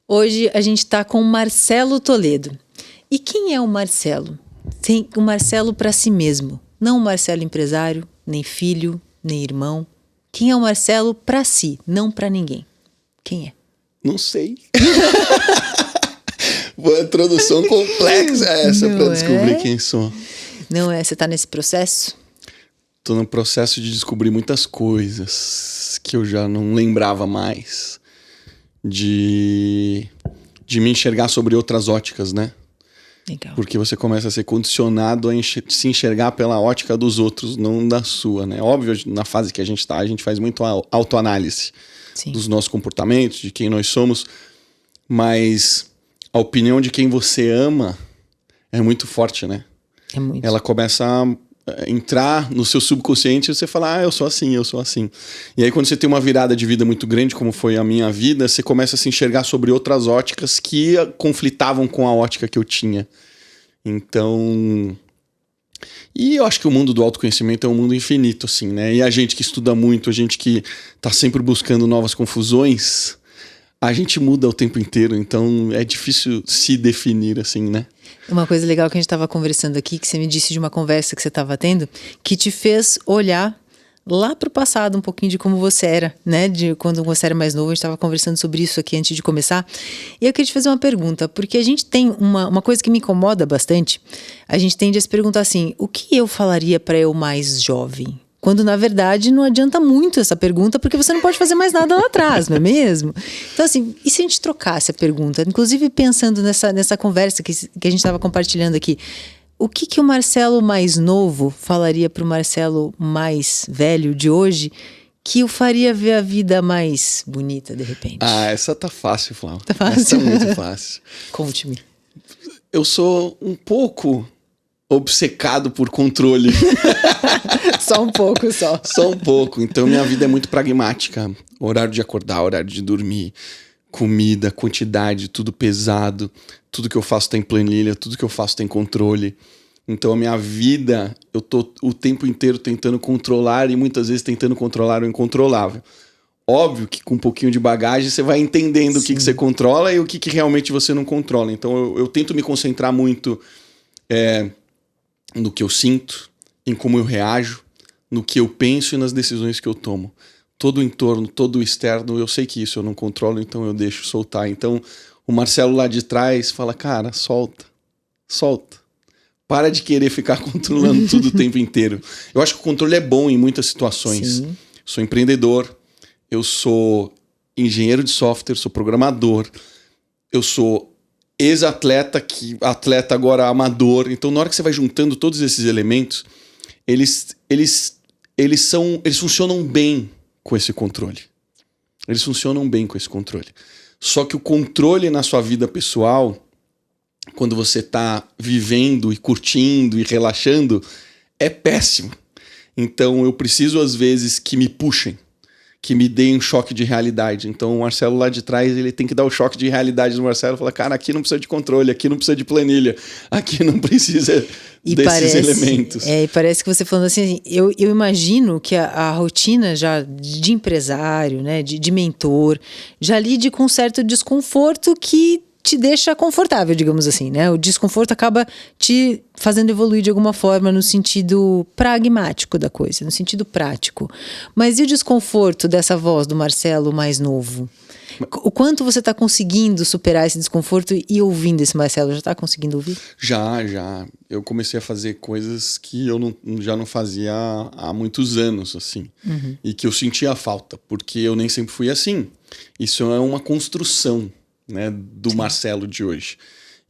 Hoje a gente está com o Marcelo Toledo. E quem é o Marcelo? Tem o Marcelo para si mesmo. Não o Marcelo empresário, nem filho, nem irmão. Quem é o Marcelo para si, não para ninguém? Quem é? Não sei. Uma introdução complexa essa para descobrir quem sou. Não é? Você está nesse processo? Tô no processo de descobrir muitas coisas que eu já não lembrava mais. De me enxergar sobre outras óticas, né? Legal. Porque você começa a ser condicionado a se enxergar pela ótica dos outros, não da sua, né? Óbvio, na fase que a gente tá, a gente faz muito autoanálise dos nossos comportamentos, de quem nós somos, mas a opinião de quem você ama é muito forte, né? É muito. Ela começa a entrar no seu subconsciente e você fala, eu sou assim, eu sou assim. E aí quando você tem uma virada de vida muito grande, como foi a minha vida, você começa a se enxergar sobre outras óticas que conflitavam com a ótica que eu tinha. Então... E eu acho que o mundo do autoconhecimento é um mundo infinito, assim, né? E a gente que estuda muito, a gente que tá sempre buscando novas confusões, a gente muda o tempo inteiro, então é difícil se definir, assim, né? Uma coisa legal que a gente estava conversando aqui, que você me disse de uma conversa que você estava tendo, que te fez olhar lá para o passado um pouquinho de como você era, né? De quando você era mais novo, a gente estava conversando sobre isso aqui antes de começar. E eu queria te fazer uma pergunta, porque a gente tem uma coisa que me incomoda bastante, a gente tende a se perguntar assim, o que eu falaria para eu mais jovem? Quando, na verdade, não adianta muito essa pergunta, porque você não pode fazer mais nada lá atrás, não é mesmo? Então, assim, e se a gente trocasse a pergunta? Inclusive, pensando nessa conversa que a gente estava compartilhando aqui, o que o Marcelo mais novo falaria para o Marcelo mais velho de hoje que o faria ver a vida mais bonita, de repente? Ah, essa tá fácil, Flávio. Tá fácil? Essa é muito fácil. Conte-me. Eu sou um pouco obcecado por controle. Só um pouco, só. Só um pouco. Então, minha vida é muito pragmática. Horário de acordar, horário de dormir, comida, quantidade, tudo pesado. Tudo que eu faço tem planilha, tudo que eu faço tem controle. Então, a minha vida, eu tô o tempo inteiro tentando controlar e muitas vezes tentando controlar o incontrolável. Óbvio que com um pouquinho de bagagem você vai entendendo o que você controla e o que realmente você não controla. Então, eu tento me concentrar muito no que eu sinto, em como eu reajo, no que eu penso e nas decisões que eu tomo. Todo o entorno, todo o externo, eu sei que isso eu não controlo, então eu deixo soltar. Então, o Marcelo lá de trás fala, cara, solta. Para de querer ficar controlando tudo o tempo inteiro. Eu acho que o controle é bom em muitas situações. Sim. Sou empreendedor, eu sou engenheiro de software, sou programador, eu sou ex-atleta, atleta agora amador. Então, na hora que você vai juntando todos esses elementos, eles funcionam bem com esse controle. Eles funcionam bem com esse controle. Só que o controle na sua vida pessoal, quando você está vivendo e curtindo e relaxando, é péssimo. Então, eu preciso, às vezes, que me puxem, que me deem um choque de realidade. Então o Marcelo lá de trás, ele tem que dar o choque de realidade do Marcelo e falar, cara, aqui não precisa de controle, aqui não precisa de planilha, aqui não precisa desses elementos. E parece que você falando assim, eu imagino que a rotina já de empresário, né, de mentor, já lide com um certo desconforto que te deixa confortável, digamos assim, né? O desconforto acaba te fazendo evoluir de alguma forma no sentido pragmático da coisa, no sentido prático. Mas e o desconforto dessa voz do Marcelo mais novo? O quanto você está conseguindo superar esse desconforto e ouvindo esse Marcelo? Já está conseguindo ouvir? Já. Eu comecei a fazer coisas que eu já não fazia há muitos anos, assim. Uhum. E que eu sentia falta, porque eu nem sempre fui assim. Isso é uma construção, né, do Sim. Marcelo de hoje.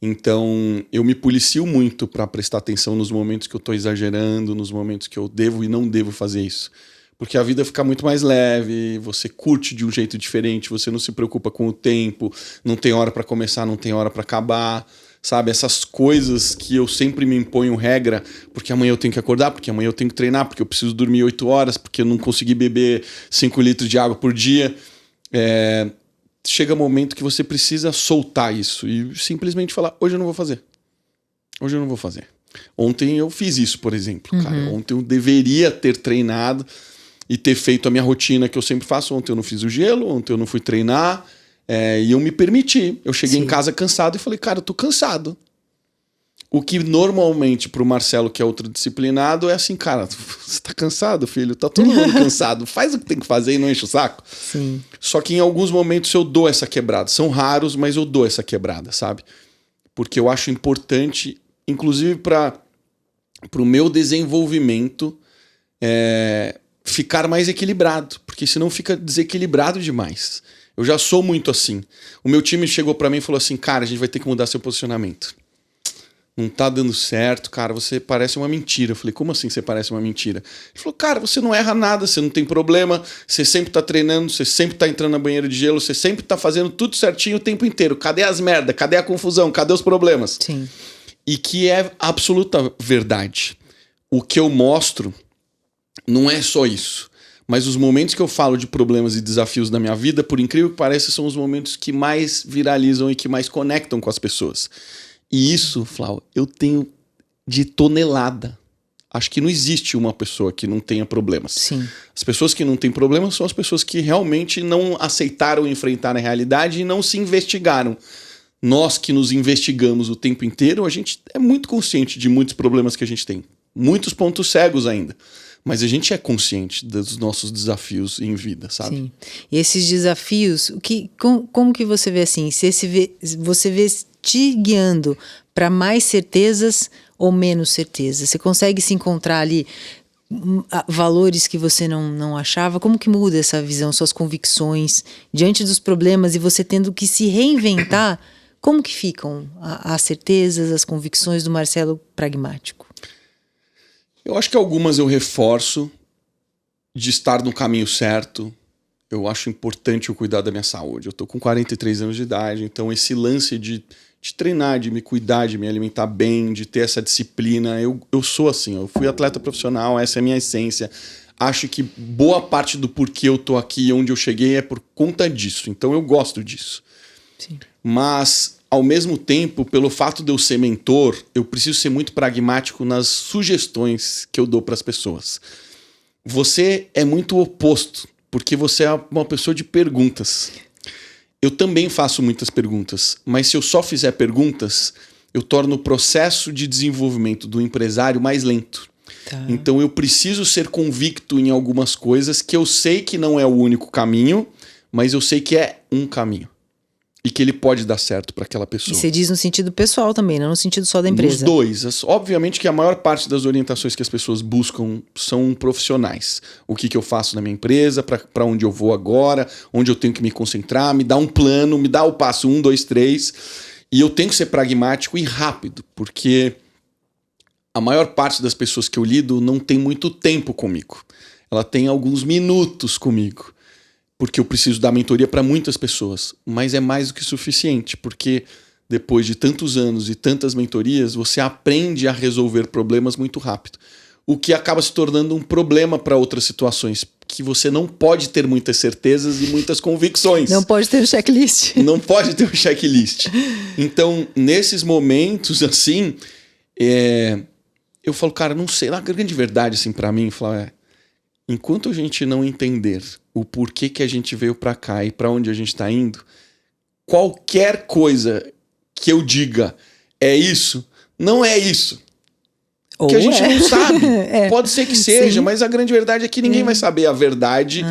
Então, eu me policio muito para prestar atenção nos momentos que eu estou exagerando, nos momentos que eu devo e não devo fazer isso. Porque a vida fica muito mais leve, você curte de um jeito diferente, você não se preocupa com o tempo, não tem hora para começar, não tem hora para acabar, sabe? Essas coisas que eu sempre me imponho regra, porque amanhã eu tenho que acordar, porque amanhã eu tenho que treinar, porque eu preciso dormir 8 horas, porque eu não consegui beber 5 litros de água por dia. Chega um momento que você precisa soltar isso e simplesmente falar, hoje eu não vou fazer. Hoje eu não vou fazer. Ontem eu fiz isso, por exemplo. Cara. Ontem eu deveria ter treinado e ter feito a minha rotina que eu sempre faço. Ontem eu não fiz o gelo, ontem eu não fui treinar. E eu me permiti. Eu cheguei Sim. em casa cansado e falei, cara, eu tô cansado. O que normalmente pro Marcelo, que é outro disciplinado, é assim, cara, você tá cansado, filho? Tá todo mundo cansado. Faz o que tem que fazer e não enche o saco. Sim. Só que em alguns momentos eu dou essa quebrada. São raros, mas eu dou essa quebrada, sabe? Porque eu acho importante, inclusive para o meu desenvolvimento, ficar mais equilibrado. Porque senão fica desequilibrado demais. Eu já sou muito assim. O meu time chegou para mim e falou assim, cara, a gente vai ter que mudar seu posicionamento. Não tá dando certo, cara, você parece uma mentira. Eu falei, como assim você parece uma mentira? Ele falou, cara, você não erra nada, você não tem problema, você sempre tá treinando, você sempre tá entrando na banheira de gelo, você sempre tá fazendo tudo certinho o tempo inteiro. Cadê as merda? Cadê a confusão? Cadê os problemas? Sim. E que é absoluta verdade. O que eu mostro não é só isso. Mas os momentos que eu falo de problemas e desafios da minha vida, por incrível que pareça, são os momentos que mais viralizam e que mais conectam com as pessoas. E isso, Flau, eu tenho de tonelada. Acho que não existe uma pessoa que não tenha problemas. Sim. As pessoas que não têm problemas são as pessoas que realmente não aceitaram enfrentar a realidade e não se investigaram. Nós que nos investigamos o tempo inteiro, a gente é muito consciente de muitos problemas que a gente tem. Muitos pontos cegos ainda. Mas a gente é consciente dos nossos desafios em vida, sabe? Sim. E esses desafios, como que você vê assim? Você vê te guiando para mais certezas ou menos certezas? Você consegue se encontrar ali valores que você não achava? Como que muda essa visão, suas convicções diante dos problemas e você tendo que se reinventar? Como que ficam as certezas, as convicções do Marcelo pragmático? Eu acho que algumas eu reforço de estar no caminho certo. Eu acho importante eu cuidar da minha saúde. Eu tô com 43 anos de idade, então esse lance de treinar, de me cuidar, de me alimentar bem, de ter essa disciplina, eu sou assim, eu fui atleta profissional, essa é a minha essência. Acho que boa parte do porquê eu tô aqui, onde eu cheguei, é por conta disso. Então eu gosto disso. Sim. Mas, ao mesmo tempo, pelo fato de eu ser mentor, eu preciso ser muito pragmático nas sugestões que eu dou para as pessoas. Você é muito oposto, porque você é uma pessoa de perguntas. Eu também faço muitas perguntas, mas se eu só fizer perguntas, eu torno o processo de desenvolvimento do empresário mais lento. Tá. Então eu preciso ser convicto em algumas coisas que eu sei que não é o único caminho, mas eu sei que é um caminho. E que ele pode dar certo para aquela pessoa. E você diz no sentido pessoal também, não no sentido só da empresa. Nos dois. Obviamente que a maior parte das orientações que as pessoas buscam são profissionais. O que eu faço na minha empresa, para onde eu vou agora, onde eu tenho que me concentrar, me dá um plano, me dá o passo 1, 2, 3. E eu tenho que ser pragmático e rápido, porque a maior parte das pessoas que eu lido não tem muito tempo comigo. Ela tem alguns minutos comigo. Porque eu preciso dar mentoria para muitas pessoas, mas é mais do que suficiente, porque depois de tantos anos e tantas mentorias, você aprende a resolver problemas muito rápido, o que acaba se tornando um problema para outras situações, que você não pode ter muitas certezas e muitas convicções. Não pode ter um checklist. Não pode ter um checklist. Então, nesses momentos, assim, eu falo, cara, não sei, a grande verdade, assim, para mim, enquanto a gente não entender o porquê que a gente veio para cá e para onde a gente está indo, qualquer coisa que eu diga é isso, não é isso. Ou que a gente não sabe. Pode ser que seja, Sim. mas a grande verdade é que ninguém vai saber a verdade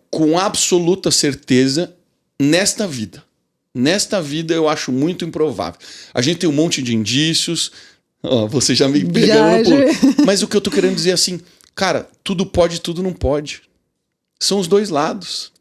com absoluta certeza nesta vida. Nesta vida eu acho muito improvável. A gente tem um monte de indícios. Você já me pegando no pulo. Mas o que eu tô querendo dizer é assim, cara, tudo pode, tudo não pode. São os dois lados.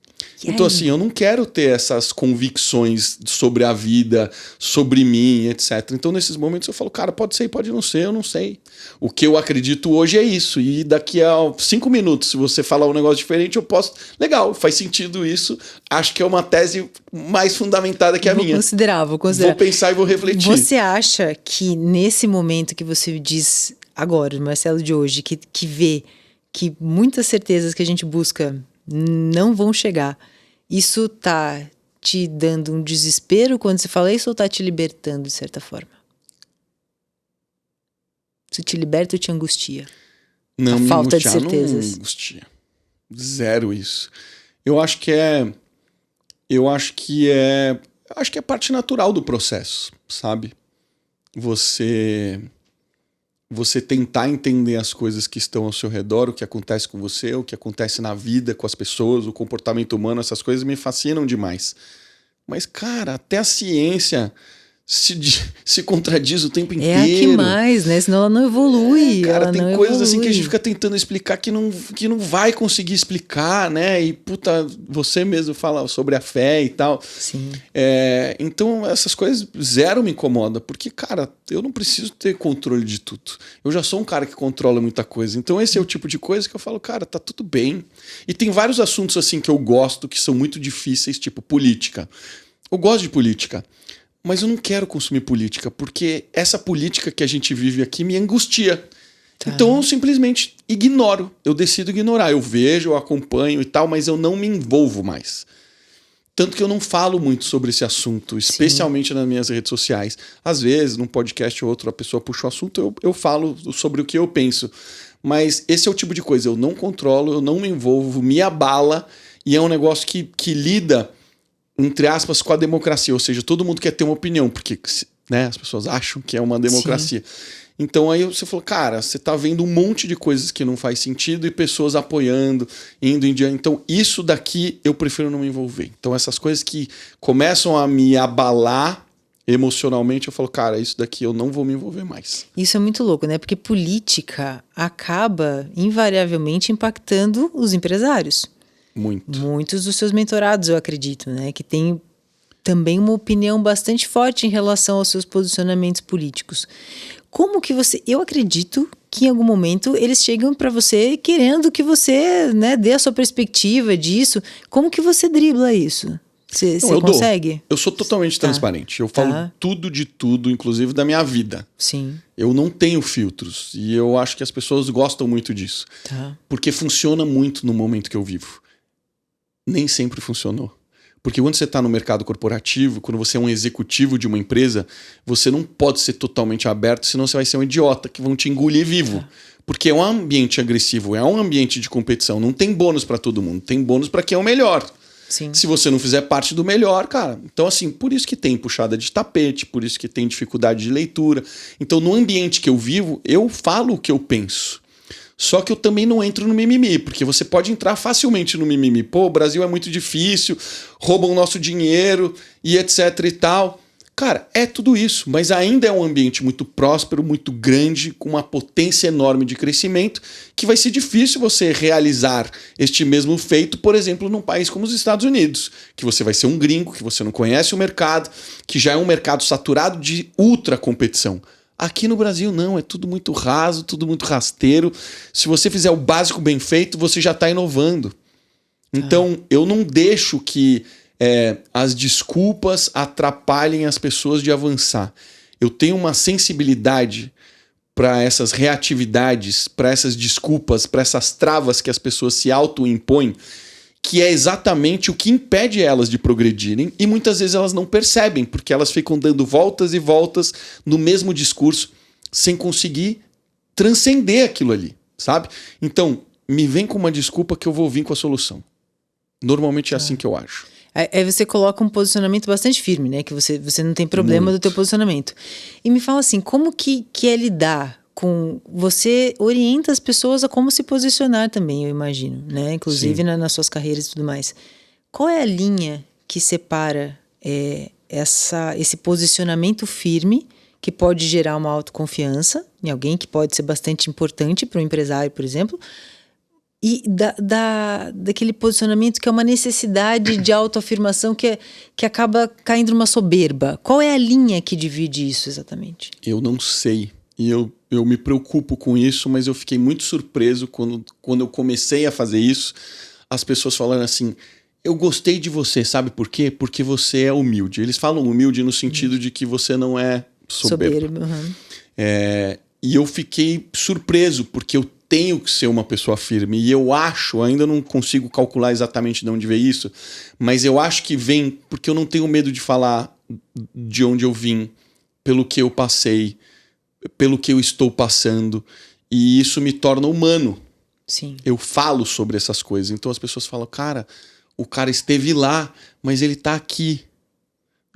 Então, assim, eu não quero ter essas convicções sobre a vida, sobre mim, etc. Então, nesses momentos eu falo, cara, pode ser, pode não ser, eu não sei. O que eu acredito hoje é isso. E daqui a 5 minutos, se você falar um negócio diferente, eu posso... Legal, faz sentido isso. Acho que é uma tese mais fundamentada que a minha. Vou considerar. Vou pensar e vou refletir. Você acha que nesse momento que você diz agora, o Marcelo de hoje, que vê que muitas certezas que a gente busca não vão chegar, isso tá te dando um desespero quando você fala isso ou tá te libertando de certa forma? Se te liberta ou te angustia? Não, a falta de certezas. Não angustia. Zero isso. Eu acho que eu acho que é parte natural do processo, sabe? Você tentar entender as coisas que estão ao seu redor, o que acontece com você, o que acontece na vida com as pessoas, o comportamento humano, essas coisas me fascinam demais. Mas, cara, até a ciência se contradiz o tempo inteiro. É a que mais, né? Senão ela não evolui. Cara, ela tem não coisas evolui. assim que a gente fica tentando explicar que não vai conseguir explicar, né? E, puta, você mesmo fala sobre a fé e tal. Sim. Então, essas coisas zero me incomoda, porque, cara, eu não preciso ter controle de tudo. Eu já sou um cara que controla muita coisa. Então, esse é o tipo de coisa que eu falo, cara, tá tudo bem. E tem vários assuntos, assim, que eu gosto, que são muito difíceis, tipo política. Eu gosto de política. Mas eu não quero consumir política, porque essa política que a gente vive aqui me angustia. Tá. Então eu simplesmente ignoro. Eu decido ignorar. Eu vejo, eu acompanho e tal, mas eu não me envolvo mais. Tanto que eu não falo muito sobre esse assunto, especialmente Sim. nas minhas redes sociais. Às vezes, num podcast ou outro, a pessoa puxa o assunto, eu falo sobre o que eu penso. Mas esse é o tipo de coisa. Eu não controlo, eu não me envolvo, me abala. E é um negócio que lida, entre aspas, com a democracia, ou seja, todo mundo quer ter uma opinião, porque, né, as pessoas acham que é uma democracia. Sim. Então aí você falou, cara, você tá vendo um monte de coisas que não faz sentido e pessoas apoiando, indo em diante. Então isso daqui eu prefiro não me envolver. Então essas coisas que começam a me abalar emocionalmente, eu falo, cara, isso daqui eu não vou me envolver mais. Isso é muito louco, né? Porque política acaba invariavelmente impactando os empresários. Muitos dos seus mentorados, eu acredito, né? Que tem também uma opinião bastante forte em relação aos seus posicionamentos políticos. Como que você... Eu acredito que em algum momento eles chegam para você querendo que você, né, dê a sua perspectiva disso. Como que você dribla isso? Você consegue? Eu sou totalmente transparente. Eu falo tudo de tudo, inclusive da minha vida. Sim. Eu não tenho filtros. E eu acho que as pessoas gostam muito disso. Porque funciona muito no momento que eu vivo. Nem sempre funcionou. Porque quando você está no mercado corporativo, quando você é um executivo de uma empresa, você não pode ser totalmente aberto, senão você vai ser um idiota que vão te engolir vivo. Porque é um ambiente agressivo, é um ambiente de competição. Não tem bônus para todo mundo, tem bônus para quem é o melhor. Sim. Se você não fizer parte do melhor, cara. Então, assim, por isso que tem puxada de tapete, por isso que tem dificuldade de leitura. Então, no ambiente que eu vivo, eu falo o que eu penso. Só que eu também não entro no mimimi, porque você pode entrar facilmente no mimimi. Pô, o Brasil é muito difícil, roubam o nosso dinheiro e etc e tal. Cara, é tudo isso, mas ainda é um ambiente muito próspero, muito grande, com uma potência enorme de crescimento, que vai ser difícil você realizar este mesmo feito, por exemplo, num país como os Estados Unidos, que você vai ser um gringo, que você não conhece o mercado, que já é um mercado saturado de ultra competição. Aqui no Brasil não, é tudo muito raso, tudo muito rasteiro. Se você fizer o básico bem feito, você já está inovando. Então, eu não deixo que as desculpas atrapalhem as pessoas de avançar. Eu tenho uma sensibilidade para essas reatividades, para essas desculpas, para essas travas que as pessoas se auto-impõem, que é exatamente o que impede elas de progredirem, e muitas vezes elas não percebem, porque elas ficam dando voltas e voltas no mesmo discurso, sem conseguir transcender aquilo ali, sabe? Então, me vem com uma desculpa que eu vou vir com a solução. Normalmente é assim que eu acho. Aí você coloca um posicionamento bastante firme, né? Que você não tem problema do teu posicionamento. E me fala assim, como que é lidar com... Você orienta as pessoas a como se posicionar também, eu imagino, né? Inclusive nas suas carreiras e tudo mais. Qual é a linha que separa esse posicionamento firme, que pode gerar uma autoconfiança em alguém, que pode ser bastante importante para um empresário, por exemplo, e daquele posicionamento que é uma necessidade de autoafirmação que acaba caindo numa soberba? Qual é a linha que divide isso exatamente? Eu não sei. E eu me preocupo com isso, mas eu fiquei muito surpreso quando eu comecei a fazer isso. As pessoas falando assim, eu gostei de você, sabe por quê? Porque você é humilde. Eles falam humilde no sentido de que você não é soberbo. E eu fiquei surpreso, porque eu tenho que ser uma pessoa firme. E eu acho, ainda não consigo calcular exatamente de onde veio isso, mas eu acho que vem porque eu não tenho medo de falar de onde eu vim, pelo que eu passei, pelo que eu estou passando. E isso me torna humano. Sim. Eu falo sobre essas coisas. Então as pessoas falam, cara, o cara esteve lá, mas ele tá aqui.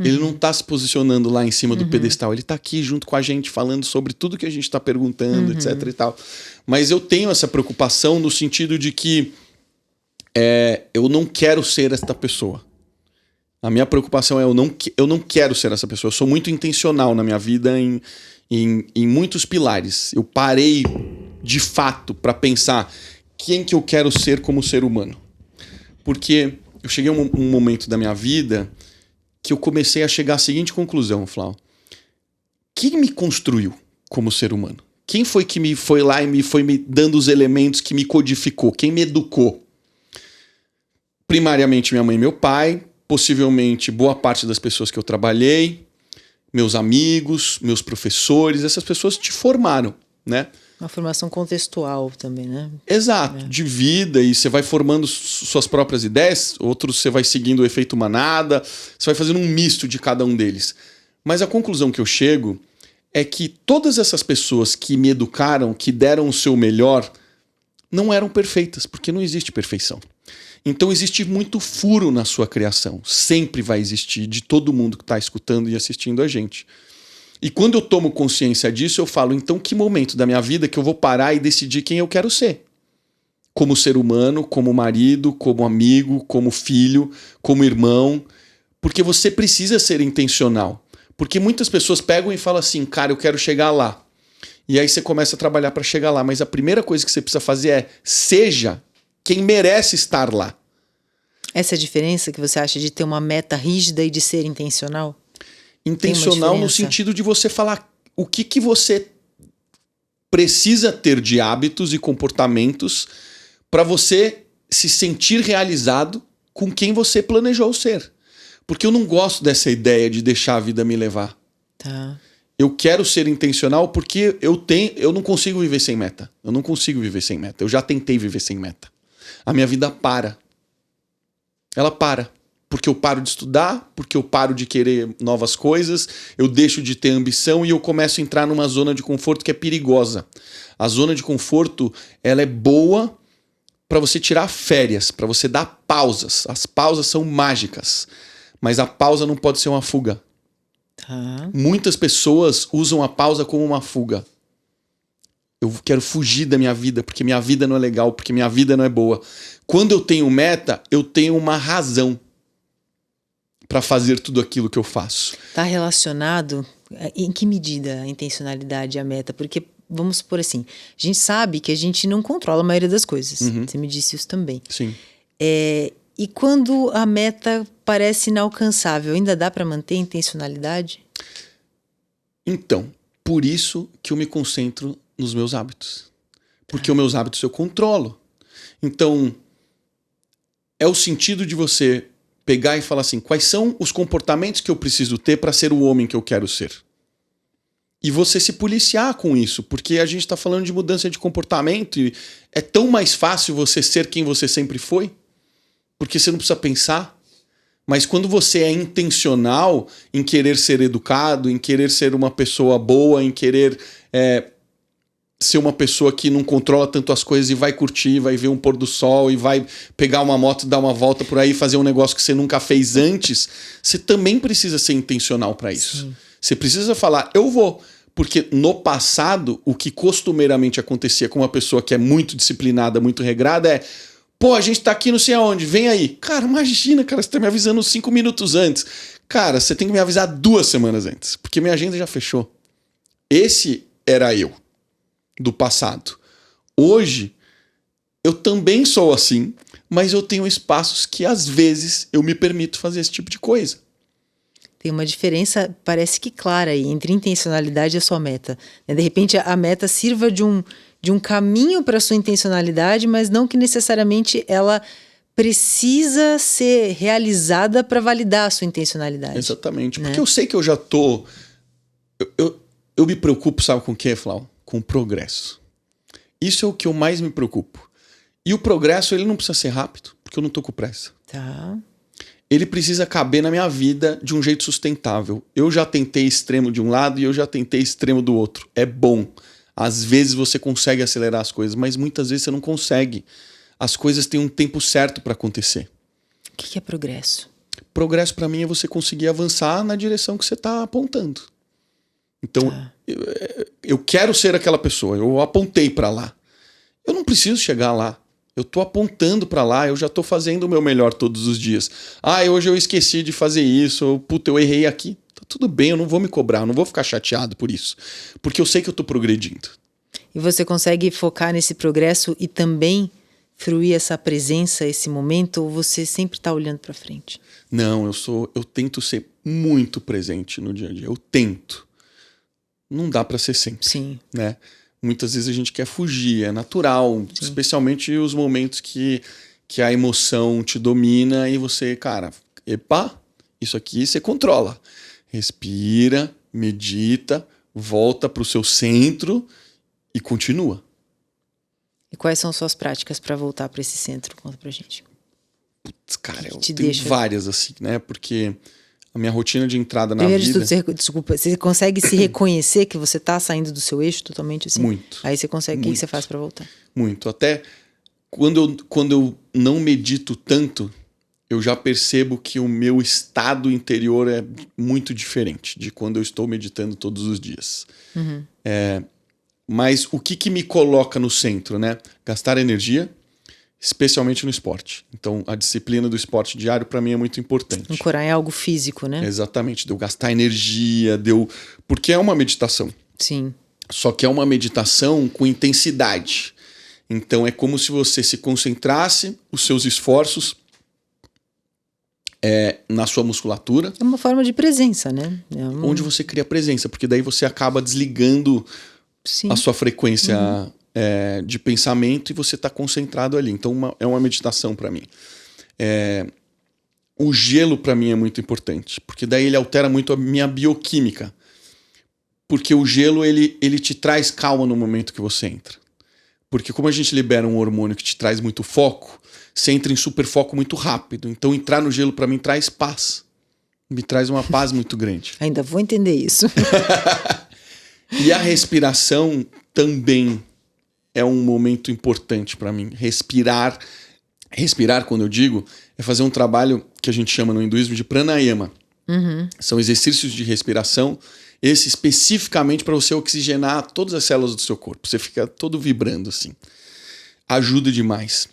Ele não tá se posicionando lá em cima do pedestal. Ele tá aqui junto com a gente, falando sobre tudo que a gente tá perguntando, etc e tal. Mas eu tenho essa preocupação no sentido de que eu não quero ser esta pessoa. A minha preocupação é eu não quero ser essa pessoa. Eu sou muito intencional na minha vida em muitos pilares. Eu parei, de fato, para pensar quem que eu quero ser como ser humano. Porque eu cheguei a um momento da minha vida que eu comecei a chegar à seguinte conclusão, Flau. Quem me construiu como ser humano? Quem foi que me foi lá e foi me dando os elementos que me codificou? Quem me educou? Primariamente minha mãe e meu pai, possivelmente boa parte das pessoas que eu trabalhei, meus amigos, meus professores, essas pessoas te formaram, né? Uma formação contextual também, né? Exato, de vida, e você vai formando suas próprias ideias, outros você vai seguindo o efeito manada, você vai fazendo um misto de cada um deles. Mas a conclusão que eu chego é que todas essas pessoas que me educaram, que deram o seu melhor, não eram perfeitas, porque não existe perfeição. Então existe muito furo na sua criação, sempre vai existir, de todo mundo que está escutando e assistindo a gente. E quando eu tomo consciência disso, eu falo, então que momento da minha vida que eu vou parar e decidir quem eu quero ser? Como ser humano, como marido, como amigo, como filho, como irmão. Porque você precisa ser intencional. Porque muitas pessoas pegam e falam assim, cara, eu quero chegar lá. E aí você começa a trabalhar para chegar lá. Mas a primeira coisa que você precisa fazer é, seja quem merece estar lá. Essa é a diferença que você acha de ter uma meta rígida e de ser intencional? Intencional no sentido de você falar o que você precisa ter de hábitos e comportamentos para você se sentir realizado com quem você planejou ser. Porque eu não gosto dessa ideia de deixar a vida me levar. Tá. Eu quero ser intencional porque eu não consigo viver sem meta. Eu não consigo viver sem meta. Eu já tentei viver sem meta. A minha vida para. Ela para. Porque eu paro de estudar, porque eu paro de querer novas coisas, eu deixo de ter ambição e eu começo a entrar numa zona de conforto que é perigosa. A zona de conforto, ela é boa para você tirar férias, para você dar pausas. As pausas são mágicas, mas a pausa não pode ser uma fuga. Tá. Muitas pessoas usam a pausa como uma fuga. Eu quero fugir da minha vida, porque minha vida não é legal, porque minha vida não é boa. Quando eu tenho meta, eu tenho uma razão para fazer tudo aquilo que eu faço. Está relacionado, em que medida a intencionalidade e a meta? Porque, vamos supor assim, a gente sabe que a gente não controla a maioria das coisas. Você me disse isso também. Sim. E quando a meta parece inalcançável, ainda dá para manter a intencionalidade? Então, por isso que eu me concentro nos meus hábitos. Porque os meus hábitos eu controlo. Então, é o sentido de você pegar e falar assim, quais são os comportamentos que eu preciso ter para ser o homem que eu quero ser? E você se policiar com isso, porque a gente está falando de mudança de comportamento e é tão mais fácil você ser quem você sempre foi, porque você não precisa pensar. Mas quando você é intencional em querer ser educado, em querer ser uma pessoa boa, em querer ser uma pessoa que não controla tanto as coisas e vai curtir, vai ver um pôr do sol e vai pegar uma moto, dar uma volta por aí e fazer um negócio que você nunca fez antes, você também precisa ser intencional para isso. Sim. Você precisa falar, eu vou. Porque no passado, o que costumeiramente acontecia com uma pessoa que é muito disciplinada, muito regrada é, pô, a gente tá aqui não sei aonde, vem aí. Cara, imagina, cara, você tá me avisando 5 minutos antes. Cara, você tem que me avisar 2 semanas antes, porque minha agenda já fechou. Esse era eu. Do passado. Hoje, eu também sou assim, mas eu tenho espaços que às vezes eu me permito fazer esse tipo de coisa. Tem uma diferença, parece que clara aí, entre intencionalidade e a sua meta. De repente, a meta sirva de um caminho para a sua intencionalidade, mas não que necessariamente ela precisa ser realizada para validar a sua intencionalidade. Exatamente, porque eu sei que eu já tô... Eu me preocupo, sabe com o que, Flau? Com o progresso. Isso é o que eu mais me preocupo. E o progresso, ele não precisa ser rápido, porque eu não tô com pressa. Tá. Ele precisa caber na minha vida de um jeito sustentável. Eu já tentei extremo de um lado e eu já tentei extremo do outro. É bom. Às vezes você consegue acelerar as coisas, mas muitas vezes você não consegue. As coisas têm um tempo certo para acontecer. O que é progresso? Progresso para mim é você conseguir avançar na direção que você está apontando. Então, eu quero ser aquela pessoa, eu apontei para lá. Eu não preciso chegar lá. Eu tô apontando para lá, eu já tô fazendo o meu melhor todos os dias. Hoje eu esqueci de fazer isso, eu errei aqui. Tá tudo bem, eu não vou me cobrar, eu não vou ficar chateado por isso. Porque eu sei que eu tô progredindo. E você consegue focar nesse progresso e também fruir essa presença, esse momento, ou você sempre tá olhando para frente? Não, eu tento ser muito presente no dia a dia. Eu tento. Não dá para ser sempre. Sim. Né? Muitas vezes a gente quer fugir, é natural. Sim. Especialmente os momentos que a emoção te domina e você, cara, epa, isso aqui você controla. Respira, medita, volta pro seu centro e continua. E quais são suas práticas para voltar para esse centro? Conta pra gente. Putz, cara, eu tenho várias assim, né? Porque a minha rotina de entrada na Primeiro vida... de tudo, desculpa, você consegue se reconhecer que você tá saindo do seu eixo totalmente assim? Muito. Aí você consegue, o que você faz para voltar? Muito. Até quando eu não medito tanto, eu já percebo que o meu estado interior é muito diferente de quando eu estou meditando todos os dias. Uhum. Mas o que me coloca no centro, né? Gastar energia, especialmente no esporte. Então, a disciplina do esporte diário, para mim, é muito importante. Ancorar em algo físico, né? Exatamente. De eu gastar energia, porque é uma meditação. Sim. Só que é uma meditação com intensidade. Então, é como se você se concentrasse os seus esforços na sua musculatura. É uma forma de presença, né? Onde você cria presença, porque daí você acaba desligando Sim. a sua frequência de pensamento e você está concentrado ali. Então, é uma meditação para mim. O gelo para mim é muito importante, porque daí ele altera muito a minha bioquímica. Porque o gelo, ele te traz calma no momento que você entra. Porque como a gente libera um hormônio que te traz muito foco, você entra em super foco muito rápido. Então entrar no gelo para mim traz paz. Me traz uma paz muito grande. Ainda vou entender isso. E a respiração também é um momento importante para mim. Respirar, quando eu digo, é fazer um trabalho que a gente chama no hinduísmo de pranayama. Uhum. São exercícios de respiração, esse especificamente para você oxigenar todas as células do seu corpo. Você fica todo vibrando assim. Ajuda demais.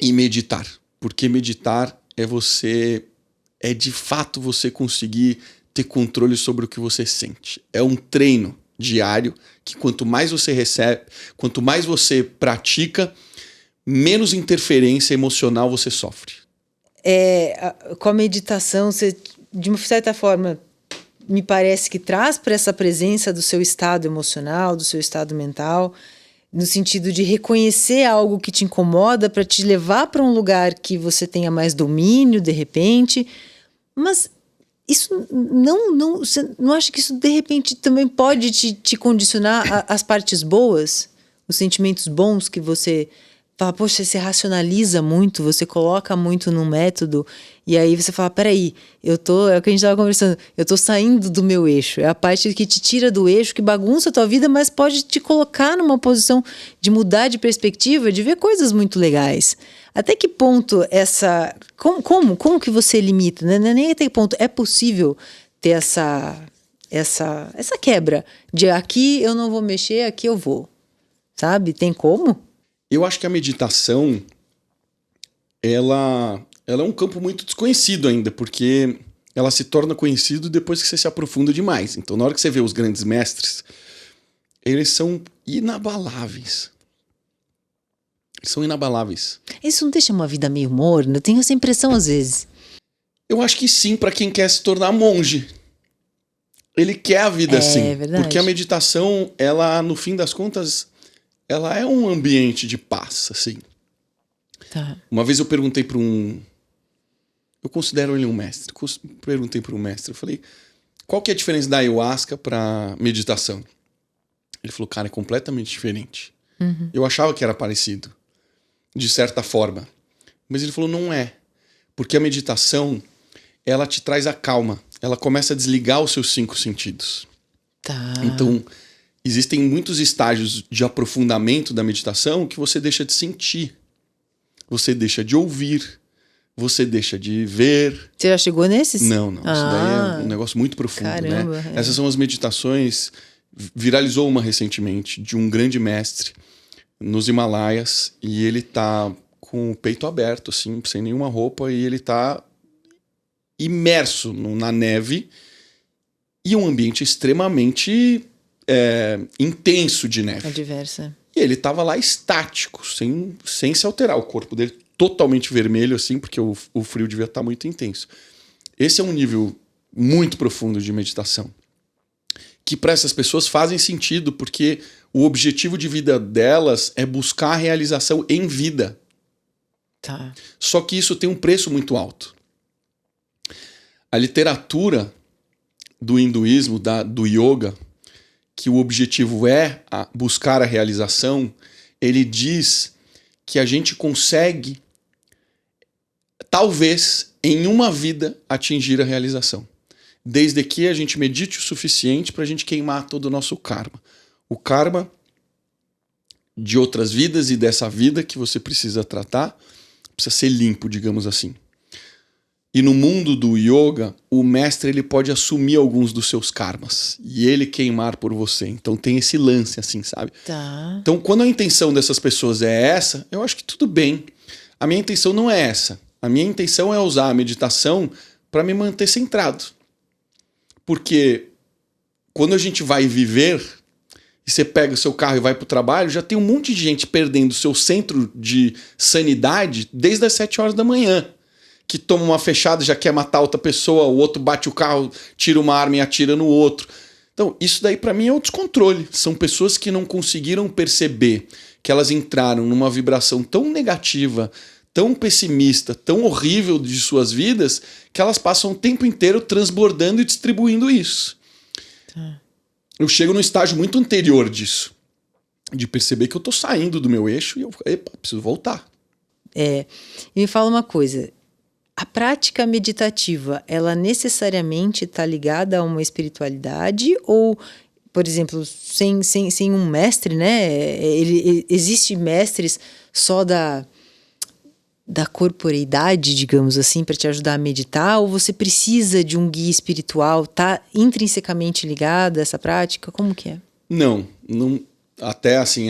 E meditar. Porque meditar é de fato você conseguir ter controle sobre o que você sente. É um treino diário que quanto mais você recebe, quanto mais você pratica, menos interferência emocional você sofre. Com a meditação, você, de uma certa forma, me parece que traz para essa presença do seu estado emocional, do seu estado mental, no sentido de reconhecer algo que te incomoda para te levar para um lugar que você tenha mais domínio, de repente. Mas isso você não acha que isso, de repente, também pode te condicionar às partes boas? Os sentimentos bons que você fala, poxa, você racionaliza muito, você coloca muito num método, e aí você fala, peraí, é o que a gente estava conversando, eu tô saindo do meu eixo, é a parte que te tira do eixo, que bagunça a tua vida, mas pode te colocar numa posição de mudar de perspectiva, de ver coisas muito legais. Até que ponto como que você limita, né? Nem até que ponto é possível ter essa quebra de aqui eu não vou mexer, aqui eu vou, sabe? Tem como? Eu acho que a meditação, ela é um campo muito desconhecido ainda, porque ela se torna conhecido depois que você se aprofunda demais. Então, na hora que você vê os grandes mestres, eles são inabaláveis. Eles são inabaláveis. Isso não deixa uma vida meio morna? Eu tenho essa impressão às vezes. Eu acho que sim, para quem quer se tornar monge. Ele quer a vida assim. É verdade. Porque a meditação, ela, no fim das contas, ela é um ambiente de paz, assim. Tá. Uma vez eu perguntei para eu considero ele um mestre. Perguntei para um mestre, eu falei, qual que é a diferença da ayahuasca para meditação? Ele falou, cara, é completamente diferente. Uhum. Eu achava que era parecido, de certa forma. Mas ele falou, não é. Porque a meditação, ela te traz a calma. Ela começa a desligar os seus 5 sentidos. Tá. Então, existem muitos estágios de aprofundamento da meditação que você deixa de sentir. Você deixa de ouvir. você deixa de ver. Você já chegou nesses? Não. Isso daí é um negócio muito profundo, caramba, né? Essas são as meditações. Viralizou uma recentemente de um grande mestre nos Himalaias e ele tá com o peito aberto, assim, sem nenhuma roupa, e ele tá imerso na neve e um ambiente extremamente intenso de neve. Adversa. E ele tava lá estático, sem se alterar. O corpo dele totalmente vermelho, assim, porque o frio devia estar muito intenso. Esse é um nível muito profundo de meditação, que para essas pessoas fazem sentido, porque o objetivo de vida delas é buscar a realização em vida. Tá. Só que isso tem um preço muito alto. A literatura do hinduísmo, do yoga, que o objetivo é buscar a realização, ele diz que a gente consegue, talvez, em uma vida, atingir a realização. Desde que a gente medite o suficiente para a gente queimar todo o nosso karma. O karma de outras vidas e dessa vida que você precisa tratar precisa ser limpo, digamos assim. E no mundo do yoga, o mestre ele pode assumir alguns dos seus karmas e ele queimar por você. Então tem esse lance assim, sabe? Tá. Então quando a intenção dessas pessoas é essa, eu acho que tudo bem. A minha intenção não é essa. A minha intenção é usar a meditação para me manter centrado. Porque quando a gente vai viver e você pega o seu carro e vai para o trabalho, já tem um monte de gente perdendo o seu centro de sanidade desde as 7 horas da manhã. Que toma uma fechada e já quer matar outra pessoa, o outro bate o carro, tira uma arma e atira no outro. Então, isso daí para mim é o descontrole. São pessoas que não conseguiram perceber que elas entraram numa vibração tão negativa, tão pessimista, tão horrível de suas vidas, que elas passam o tempo inteiro transbordando e distribuindo isso. Tá. Eu chego num estágio muito anterior disso, de perceber que eu tô saindo do meu eixo e eu preciso voltar. E me fala uma coisa, a prática meditativa, ela necessariamente está ligada a uma espiritualidade ou, por exemplo, sem um mestre, né? Existe mestres só da corporeidade, digamos assim, para te ajudar a meditar, ou você precisa de um guia espiritual? Tá intrinsecamente ligado a essa prática? Como que é? Não, até assim,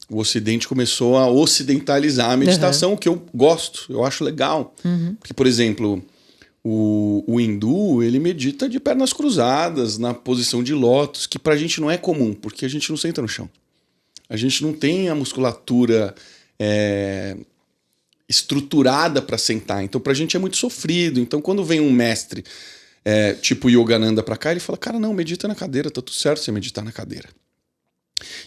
o Ocidente começou a ocidentalizar a meditação, que eu gosto, eu acho legal. Porque, por exemplo, o hindu, ele medita de pernas cruzadas, na posição de lótus, que pra gente não é comum, porque a gente não senta no chão. A gente não tem a musculatura estruturada para sentar. Então, pra gente é muito sofrido. Então, quando vem um mestre, tipo Yogananda pra cá, ele fala, cara, não, medita na cadeira, tá tudo certo você meditar na cadeira.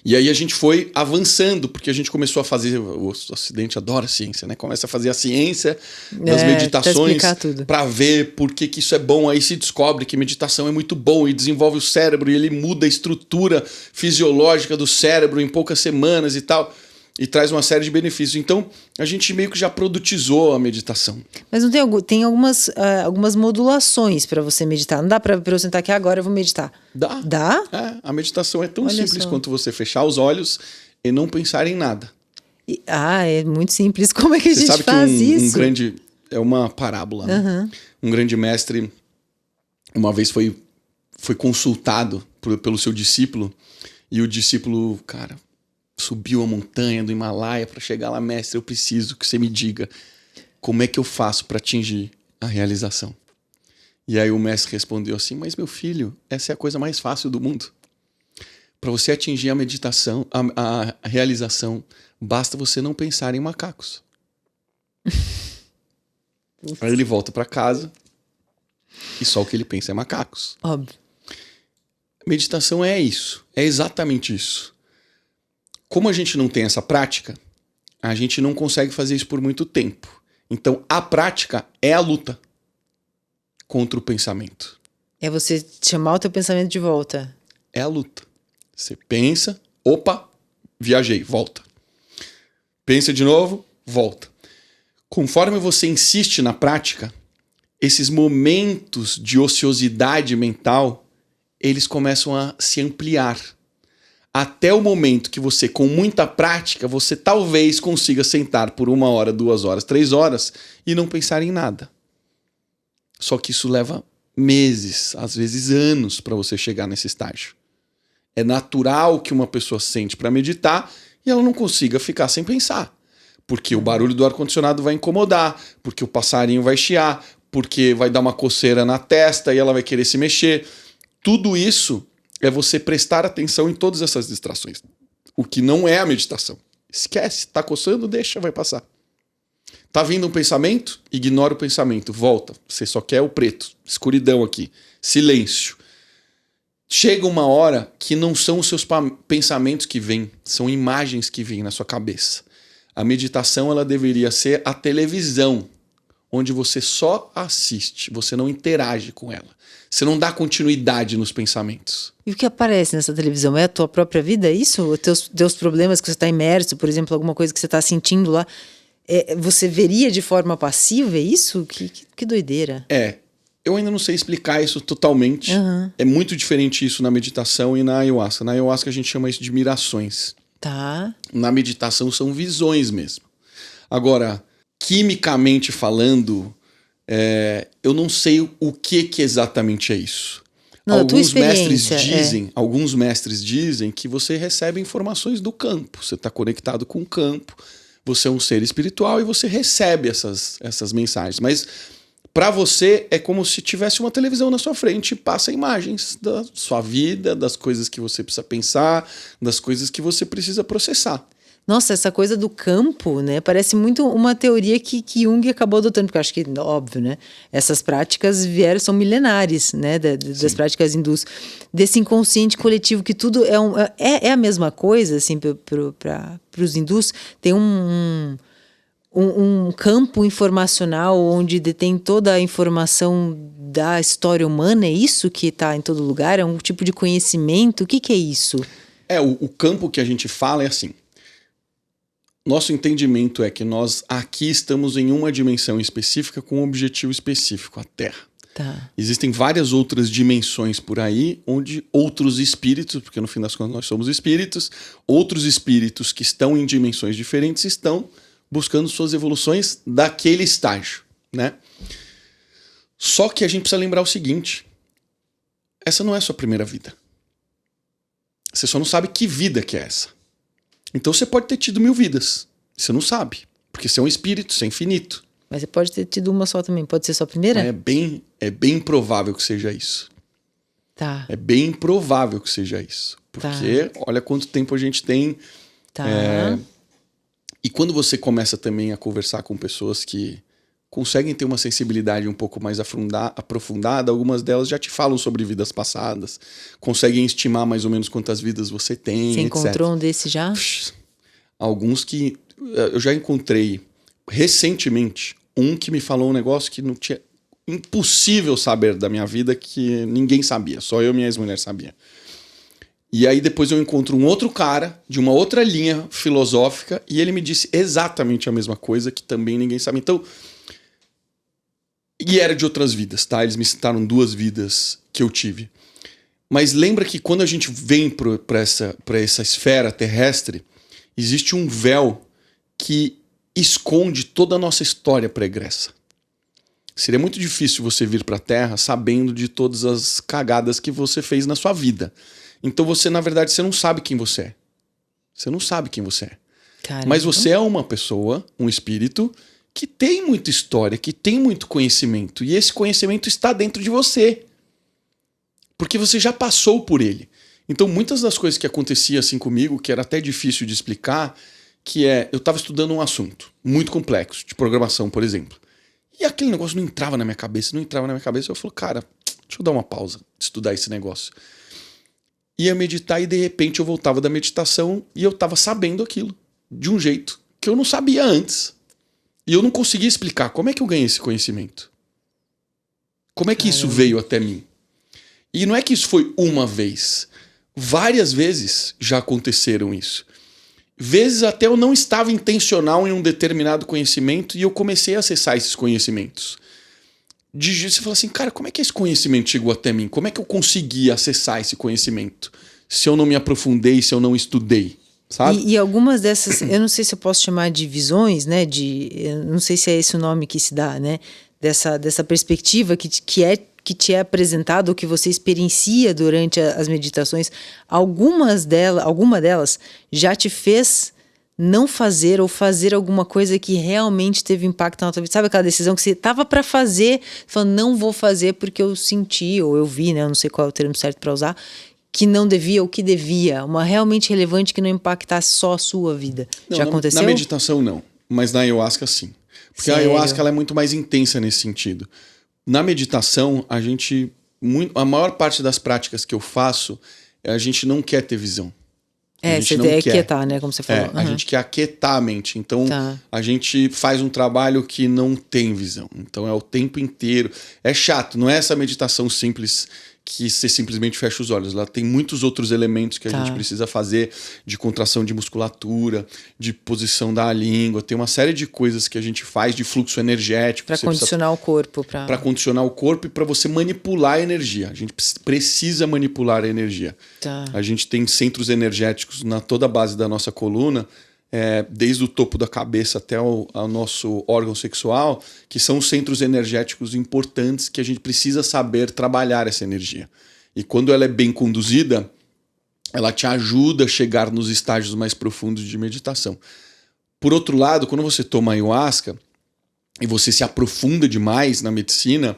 E aí a gente foi avançando, porque a gente começou a fazer, o Ocidente adora ciência, né? Começa a fazer a ciência das meditações para ver por que isso é bom. Aí se descobre que meditação é muito bom e desenvolve o cérebro e ele muda a estrutura fisiológica do cérebro em poucas semanas e tal. E traz uma série de benefícios. Então, a gente meio que já produtizou a meditação. Mas não tem algumas modulações para você meditar? Não dá para eu sentar aqui agora, eu vou meditar? Dá. Dá? A meditação é tão simples quanto você fechar os olhos e não pensar em nada. É muito simples. Como é que a gente faz isso? É uma parábola, né? Um grande mestre, uma vez foi consultado pelo seu discípulo, e o discípulo, cara, subiu a montanha do Himalaia para chegar lá, mestre, eu preciso que você me diga como é que eu faço para atingir a realização. E aí o mestre respondeu assim, mas meu filho, essa é a coisa mais fácil do mundo. Para você atingir a meditação, a realização, basta você não pensar em macacos. Aí ele volta para casa e só o que ele pensa é macacos. Óbvio. Meditação é isso, é exatamente isso. Como a gente não tem essa prática, a gente não consegue fazer isso por muito tempo. Então, a prática é a luta contra o pensamento. É você chamar o teu pensamento de volta. É a luta. Você pensa, opa, viajei, volta. Pensa de novo, volta. Conforme você insiste na prática, esses momentos de ociosidade mental, eles começam a se ampliar. até o momento que você, com muita prática, você talvez consiga sentar por 1 hora, 2 horas, 3 horas e não pensar em nada. Só que isso leva meses, às vezes anos, para você chegar nesse estágio. É natural que uma pessoa sente para meditar e ela não consiga ficar sem pensar. Porque o barulho do ar-condicionado vai incomodar, porque o passarinho vai chiar, porque vai dar uma coceira na testa e ela vai querer se mexer. Tudo isso é você prestar atenção em todas essas distrações. O que não é a meditação. Esquece, tá coçando, deixa, vai passar. Tá vindo um pensamento? Ignora o pensamento, volta. Você só quer o preto, escuridão aqui, silêncio. Chega uma hora que não são os seus pensamentos que vêm, são imagens que vêm na sua cabeça. A meditação, ela deveria ser a televisão, onde você só assiste, você não interage com ela. Você não dá continuidade nos pensamentos. E o que aparece nessa televisão? É a tua própria vida, é isso? Os teus problemas que você está imerso, por exemplo, alguma coisa que você está sentindo lá, você veria de forma passiva, é isso? Que doideira. Eu ainda não sei explicar isso totalmente. Uhum. É muito diferente isso na meditação e na ayahuasca. Na ayahuasca a gente chama isso de mirações. Tá. Na meditação são visões mesmo. Agora, quimicamente falando, eu não sei o que exatamente é isso. Não, Alguns mestres dizem que você recebe informações do campo. Você está conectado com o campo. Você é um ser espiritual e você recebe essas mensagens. Mas para você é como se tivesse uma televisão na sua frente e passa imagens da sua vida, das coisas que você precisa pensar, das coisas que você precisa processar. Nossa, essa coisa do campo, né? Parece muito uma teoria que Jung acabou adotando, porque eu acho que, óbvio, né? Essas práticas são milenares, né? Das práticas hindus. Desse inconsciente coletivo, que tudo é a mesma coisa, assim, para os hindus. Tem um campo informacional onde detém toda a informação da história humana. É isso que está em todo lugar? É um tipo de conhecimento? O que é isso? O campo que a gente fala é assim. Nosso entendimento é que nós aqui estamos em uma dimensão específica com um objetivo específico, a Terra. Tá. Existem várias outras dimensões por aí, onde outros espíritos, porque no fim das contas nós somos espíritos, outros espíritos que estão em dimensões diferentes estão buscando suas evoluções daquele estágio, né? Só que a gente precisa lembrar o seguinte, essa não é a sua primeira vida. Você só não sabe que vida que é essa. Então você pode ter tido 1000 vidas. Você não sabe. Porque você é um espírito, você é infinito. Mas você pode ter tido uma só também. Pode ser só a primeira? É bem provável que seja isso. Tá. É bem provável que seja isso. Porque olha quanto tempo a gente tem. Tá. E quando você começa também a conversar com pessoas que conseguem ter uma sensibilidade um pouco mais aprofundada, algumas delas já te falam sobre vidas passadas, conseguem estimar mais ou menos quantas vidas você tem, Você etc. encontrou um desse já? Alguns que... Eu já encontrei recentemente um que me falou um negócio que não tinha... Impossível saber da minha vida, que ninguém sabia, só eu e minha ex-mulher sabia. E aí depois eu encontro um outro cara de uma outra linha filosófica e ele me disse exatamente a mesma coisa que também ninguém sabe. Então... E era de outras vidas, tá? Eles me citaram 2 vidas que eu tive. Mas lembra que quando a gente vem para essa esfera terrestre, existe um véu que esconde toda a nossa história pregressa. Seria muito difícil você vir para a Terra sabendo de todas as cagadas que você fez na sua vida. Então você, na verdade, você não sabe quem você é. Você não sabe quem você é. Caramba. Mas você é uma pessoa, um espírito... que tem muita história, que tem muito conhecimento. E esse conhecimento está dentro de você. Porque você já passou por ele. Então, muitas das coisas que aconteciam assim comigo, que era até difícil de explicar, eu estava estudando um assunto muito complexo, de programação, por exemplo. E aquele negócio não entrava na minha cabeça, Eu falei, cara, deixa eu dar uma pausa de estudar esse negócio. Ia meditar e, de repente, eu voltava da meditação e eu estava sabendo aquilo, de um jeito que eu não sabia antes. E eu não conseguia explicar como é que eu ganhei esse conhecimento. Como é que isso veio até mim? E não é que isso foi uma vez. Várias vezes já aconteceram isso. Vezes até eu não estava intencional em um determinado conhecimento e eu comecei a acessar esses conhecimentos. Você fala assim, cara, como é que esse conhecimento chegou até mim? Como é que eu consegui acessar esse conhecimento? se eu não me aprofundei, se eu não estudei, sabe? E algumas dessas, eu não sei se eu posso chamar de visões, né? Eu não sei se é esse o nome que se dá, né? Dessa perspectiva que te é apresentado, ou que você experiencia durante as meditações, alguma delas já te fez não fazer ou fazer alguma coisa que realmente teve impacto na tua vida. Sabe aquela decisão que você estava para fazer, falando, não vou fazer porque eu senti, ou eu vi, né? Eu não sei qual é o termo certo para usar, que não devia ou que devia. Uma realmente relevante que não impactasse só a sua vida. Não, já aconteceu? Na meditação, não. Mas na ayahuasca, sim. Porque Sério? a ayahuasca ela é muito mais intensa nesse sentido. Na meditação, a maior parte das práticas que eu faço, a gente não quer ter visão. Você quer aquietar, né? Como você falou. A gente quer aquietar a mente. Então, Tá. a gente faz um trabalho que não tem visão. Então, é o tempo inteiro. É chato, não é essa meditação simples que você simplesmente fecha os olhos. Ela tem muitos outros elementos que a gente precisa fazer, de contração de musculatura, de posição da língua. Tem uma série de coisas que a gente faz de fluxo energético. Para condicionar o corpo. Para condicionar o corpo e para você manipular a energia. A gente precisa manipular a energia. Tá. A gente tem centros energéticos na toda a base da nossa coluna, desde o topo da cabeça até o nosso órgão sexual, que são centros energéticos importantes que a gente precisa saber trabalhar essa energia. E quando ela é bem conduzida, ela te ajuda a chegar nos estágios mais profundos de meditação. Por outro lado, quando você toma ayahuasca e você se aprofunda demais na medicina,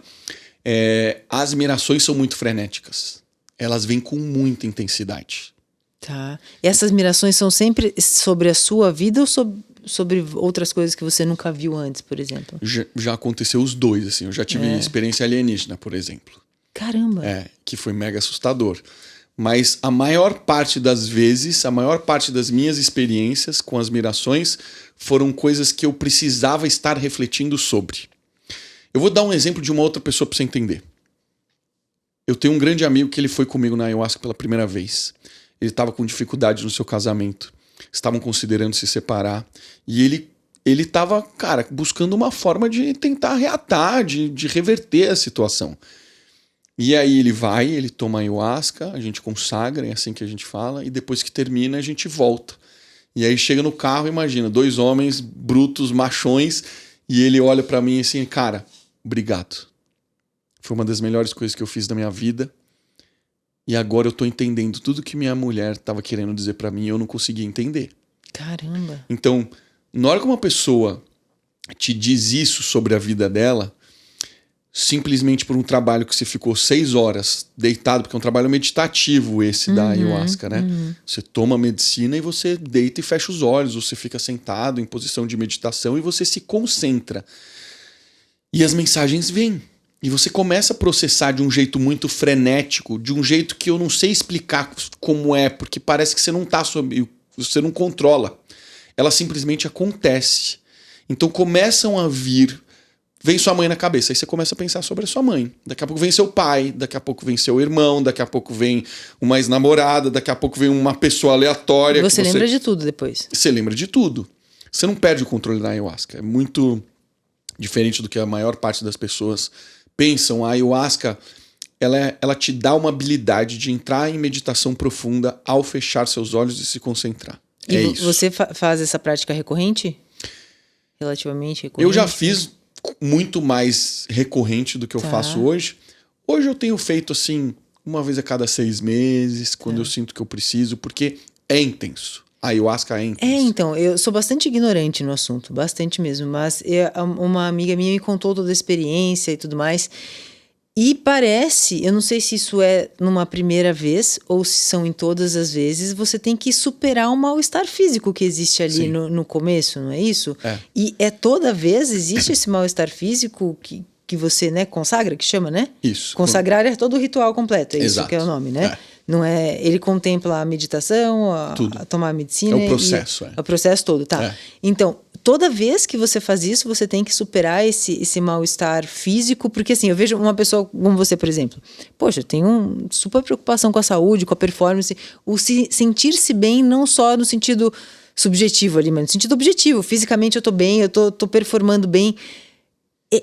as mirações são muito frenéticas. Elas vêm com muita intensidade. Tá. E essas mirações são sempre sobre a sua vida ou sobre outras coisas que você nunca viu antes, por exemplo? Já aconteceu os dois, assim. Eu já tive experiência alienígena, por exemplo. Caramba! Que foi mega assustador. Mas a maior parte das vezes, a maior parte das minhas experiências com as mirações foram coisas que eu precisava estar refletindo sobre. Eu vou dar um exemplo de uma outra pessoa para você entender. Eu tenho um grande amigo que ele foi comigo na ayahuasca pela primeira vez. Ele estava com dificuldade no seu casamento. Estavam considerando se separar. E ele estava, cara, buscando uma forma de tentar reatar, de reverter a situação. E aí ele toma ayahuasca, a gente consagra, é assim que a gente fala, e depois que termina a gente volta. E aí chega no carro, imagina, 2 homens brutos, machões, e ele olha pra mim assim, cara, obrigado. Foi uma das melhores coisas que eu fiz da minha vida. E agora eu tô entendendo tudo que minha mulher estava querendo dizer pra mim e eu não conseguia entender. Caramba! Então, na hora que uma pessoa te diz isso sobre a vida dela, simplesmente por um trabalho que você ficou 6 horas deitado, porque é um trabalho meditativo esse da ayahuasca, né? Você toma a medicina e você deita e fecha os olhos, você fica sentado em posição de meditação e você se concentra. E as mensagens vêm. E você começa a processar de um jeito muito frenético, de um jeito que eu não sei explicar como é, porque parece que você não tá você não controla. Ela simplesmente acontece. Então começam a vir, vem sua mãe na cabeça, aí você começa a pensar sobre a sua mãe. Daqui a pouco vem seu pai, daqui a pouco vem seu irmão, daqui a pouco vem uma ex-namorada, daqui a pouco vem uma pessoa aleatória. Você lembra de tudo depois? Você lembra de tudo. Você não perde o controle da ayahuasca. É muito diferente do que a maior parte das pessoas pensam. A ayahuasca, ela te dá uma habilidade de entrar em meditação profunda ao fechar seus olhos e se concentrar. E isso. Você faz essa prática recorrente? Relativamente recorrente? Eu já fiz muito mais recorrente do que eu faço hoje. Hoje eu tenho feito assim, uma vez a cada 6 meses, quando eu sinto que eu preciso, porque é intenso. A ayahuasca é intenso. Então, eu sou bastante ignorante no assunto, bastante mesmo, mas uma amiga minha me contou toda a experiência e tudo mais, e parece, eu não sei se isso é numa primeira vez ou se são em todas as vezes, você tem que superar um mal-estar físico que existe ali no começo, não é isso? E toda vez existe esse mal-estar físico que você, né, consagra, que chama, né? Isso. Consagrar é todo o ritual completo, é Exato. isso que é o nome, né? Não é, ele contempla a meditação, a tomar a medicina. É o processo. O processo todo, tá. Então, toda vez que você faz isso, você tem que superar esse mal-estar físico, porque assim, eu vejo uma pessoa como você, por exemplo, poxa, eu tenho super preocupação com a saúde, com a performance, sentir-se bem não só no sentido subjetivo ali, mas no sentido objetivo. Fisicamente eu tô bem, eu tô performando bem.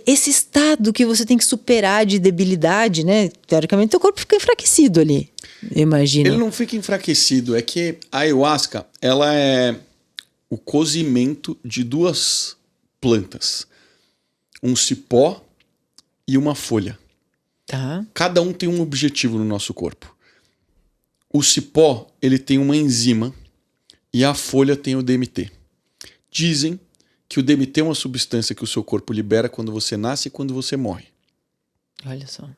esse estado que você tem que superar de debilidade, né? Teoricamente, teu corpo fica enfraquecido ali, imagina. Ele não fica enfraquecido, é que a ayahuasca, ela é o cozimento de duas plantas. Um cipó e uma folha. Tá. Cada um tem um objetivo no nosso corpo. O cipó, ele tem uma enzima e a folha tem o DMT. Dizem que o DMT é uma substância que o seu corpo libera quando você nasce e quando você morre. Olha só.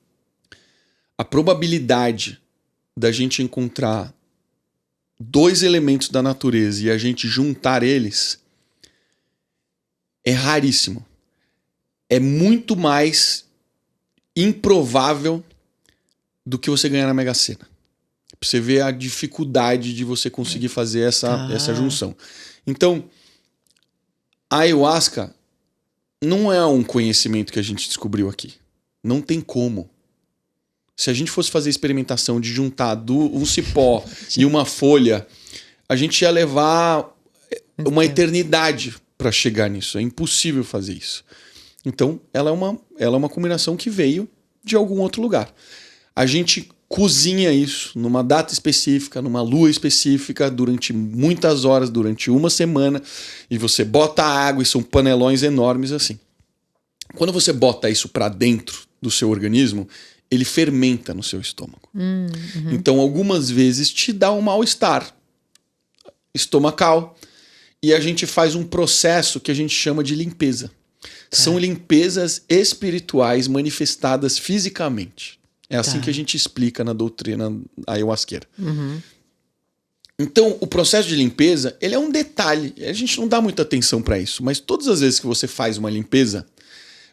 A probabilidade da gente encontrar dois elementos da natureza e a gente juntar eles é raríssimo. É muito mais improvável do que você ganhar na Mega Sena. Pra você ver a dificuldade de você conseguir fazer essa junção. Então, a ayahuasca não é um conhecimento que a gente descobriu aqui. Não tem como. Se a gente fosse fazer experimentação de juntar um cipó e uma folha, a gente ia levar uma eternidade para chegar nisso. É impossível fazer isso. Então, ela é uma combinação que veio de algum outro lugar. A gente cozinha isso numa data específica, numa lua específica, durante muitas horas, durante uma semana, e você bota água e são panelões enormes assim. Quando você bota isso para dentro do seu organismo, ele fermenta no seu estômago. Então, algumas vezes te dá um mal-estar estomacal e a gente faz um processo que a gente chama de limpeza. São limpezas espirituais manifestadas fisicamente. É assim que a gente explica na doutrina ayahuasqueira. Então, o processo de limpeza, ele é um detalhe. A gente não dá muita atenção para isso, mas todas as vezes que você faz uma limpeza,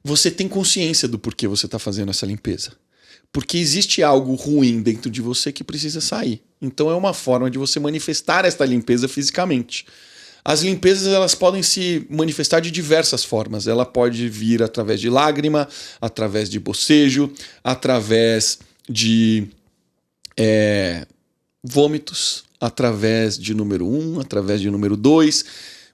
você tem consciência do porquê você está fazendo essa limpeza. Porque existe algo ruim dentro de você que precisa sair. Então, é uma forma de você manifestar esta limpeza fisicamente. As limpezas, elas podem se manifestar de diversas formas. Ela pode vir através de lágrima, através de bocejo, através de vômitos, através de número 1, através de número 2.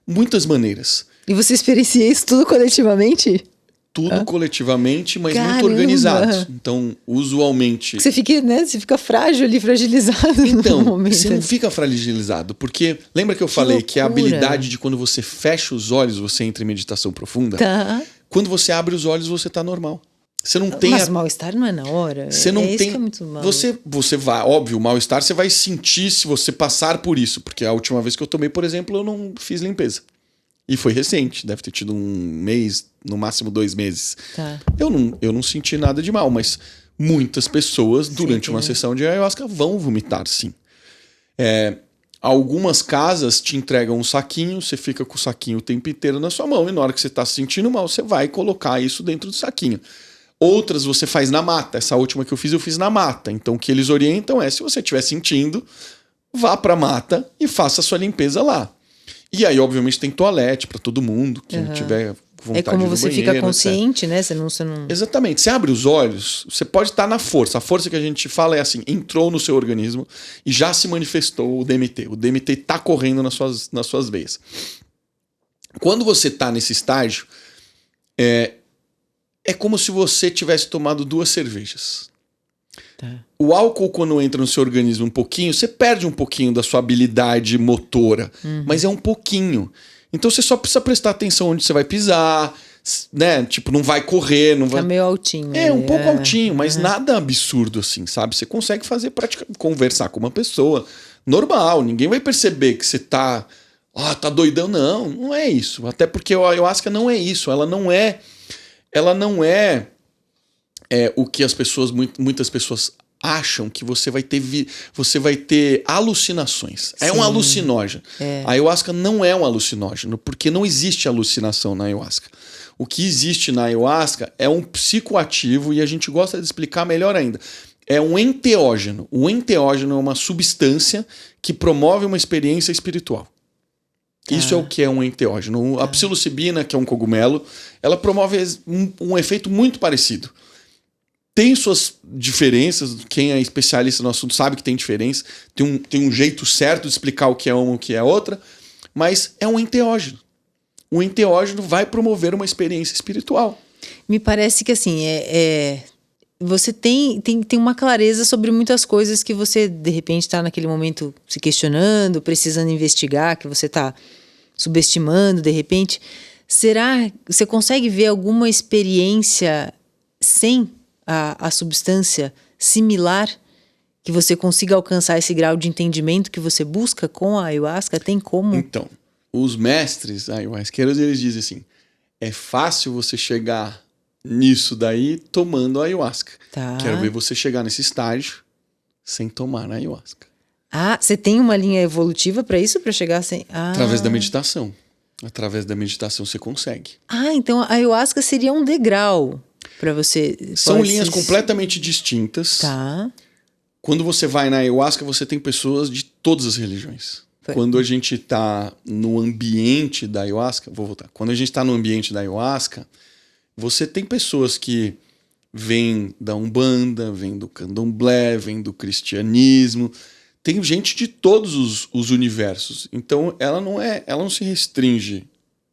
Muitas maneiras. E você experiencia isso tudo coletivamente? Tudo coletivamente, mas Caramba. muito organizado. Então, usualmente... Você fica, né? Você fica frágil ali, fragilizado Então, no momento. você não fica fragilizado, porque lembra que eu falei que a habilidade de quando você fecha os olhos, você entra em meditação profunda? Tá. Quando você abre os olhos, você tá normal. Você não tem... Mas o mal-estar não é na hora. Você não isso tem... que é muito mal. Você vai... Óbvio, o mal-estar você vai sentir se você passar por isso. Porque a última vez que eu tomei, por exemplo, eu não fiz limpeza. E foi recente. Deve ter tido 1 mês, no máximo 2 meses. Tá. Eu não senti nada de mal, mas muitas pessoas, durante uma sessão de ayahuasca, vão vomitar, sim. Algumas casas te entregam um saquinho, você fica com o saquinho o tempo inteiro na sua mão, e na hora que você está se sentindo mal, você vai colocar isso dentro do saquinho. Outras você faz na mata. Essa última que eu fiz na mata. Então o que eles orientam é, se você estiver sentindo, vá para a mata e faça a sua limpeza lá. E aí, obviamente, tem toalete para todo mundo, quem tiver vontade É como de ir no você banheiro, fica consciente, etc. né? Você não... Exatamente. Você abre os olhos, você pode estar na força. A força que a gente fala é assim, entrou no seu organismo e já se manifestou o DMT. O DMT está correndo nas suas veias. Quando você está nesse estágio, é como se você tivesse tomado 2 cervejas. Tá. O álcool, quando entra no seu organismo um pouquinho, você perde um pouquinho da sua habilidade motora, mas é um pouquinho. Então você só precisa prestar atenção onde você vai pisar, né? Tipo, não vai correr, não vai... Tá meio altinho. É, um pouco altinho, mas nada absurdo assim, sabe? Você consegue fazer conversar com uma pessoa normal, ninguém vai perceber que você tá doidão. Não é isso. Até porque a ayahuasca não é isso, ela não é o que as pessoas, muitas pessoas acham que você vai ter alucinações. É um alucinógeno. A ayahuasca não é um alucinógeno, porque não existe alucinação na ayahuasca. O que existe na ayahuasca é um psicoativo, e a gente gosta de explicar melhor ainda. É um enteógeno. O enteógeno é uma substância que promove uma experiência espiritual. Isso é o que é um enteógeno. A psilocibina, que é um cogumelo, ela promove um efeito muito parecido. Tem suas diferenças, quem é especialista no assunto sabe que tem diferença, tem um jeito certo de explicar o que é uma e o que é outra, mas é um enteógeno. O enteógeno vai promover uma experiência espiritual. Me parece que assim, você tem uma clareza sobre muitas coisas que você, de repente, está naquele momento se questionando, precisando investigar, que você está subestimando, de repente. Será que você consegue ver alguma experiência sem a substância similar que você consiga alcançar esse grau de entendimento que você busca com a ayahuasca? Tem como? Então, os mestres ayahuasqueiros, eles dizem assim, é fácil você chegar nisso daí tomando a ayahuasca. Tá. Quero ver você chegar nesse estágio sem tomar a ayahuasca. Ah, você tem uma linha evolutiva para isso, para chegar sem... Através da meditação. Através da meditação você consegue. Ah, então a ayahuasca seria um degrau para você... São linhas completamente distintas. Tá. Quando você vai na ayahuasca, você tem pessoas de todas as religiões. Quando a gente tá no ambiente da ayahuasca... Vou voltar. Quando a gente tá no ambiente da ayahuasca, você tem pessoas que vêm da Umbanda, vêm do Candomblé, vêm do cristianismo... Tem gente de todos os universos. Então, ela não se restringe.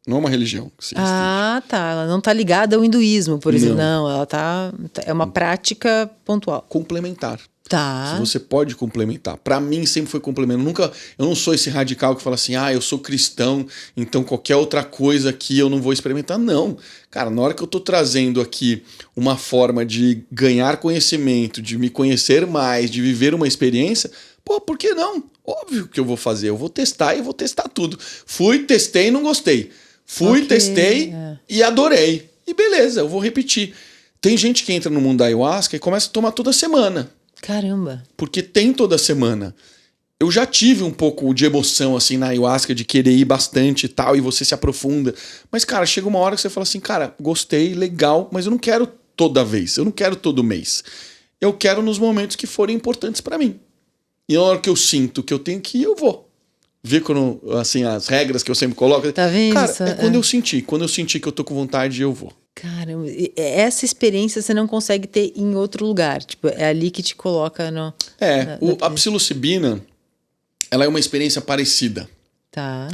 Não é uma religião que se restringe. Ah, tá. Ela não tá ligada ao hinduísmo, por exemplo. Não, ela é uma prática pontual. Complementar. Tá. Você pode complementar. Para mim, sempre foi complementar. Eu não sou esse radical que fala assim, eu sou cristão, então qualquer outra coisa aqui eu não vou experimentar. Não. Cara, na hora que eu tô trazendo aqui uma forma de ganhar conhecimento, de me conhecer mais, de viver uma experiência... Pô, por que não? Óbvio que eu vou fazer. Eu vou testar e vou testar tudo. Fui, testei e não gostei. Testei e adorei. E beleza, eu vou repetir. Tem gente que entra no mundo da ayahuasca e começa a tomar toda semana. Caramba. Porque tem toda semana. Eu já tive um pouco de emoção assim na ayahuasca, de querer ir bastante e tal, e você se aprofunda. Mas, cara, chega uma hora que você fala assim, cara, gostei, legal, mas eu não quero toda vez. Eu não quero todo mês. Eu quero nos momentos que forem importantes pra mim. E na hora que eu sinto que eu tenho que ir, eu vou. Ver quando, assim, as regras que eu sempre coloco. Tá vendo? Cara, quando eu sentir. Quando eu sentir que eu tô com vontade, eu vou. Caramba, essa experiência você não consegue ter em outro lugar. Tipo, é ali que te coloca no... A psilocibina, ela é uma experiência parecida. Tá.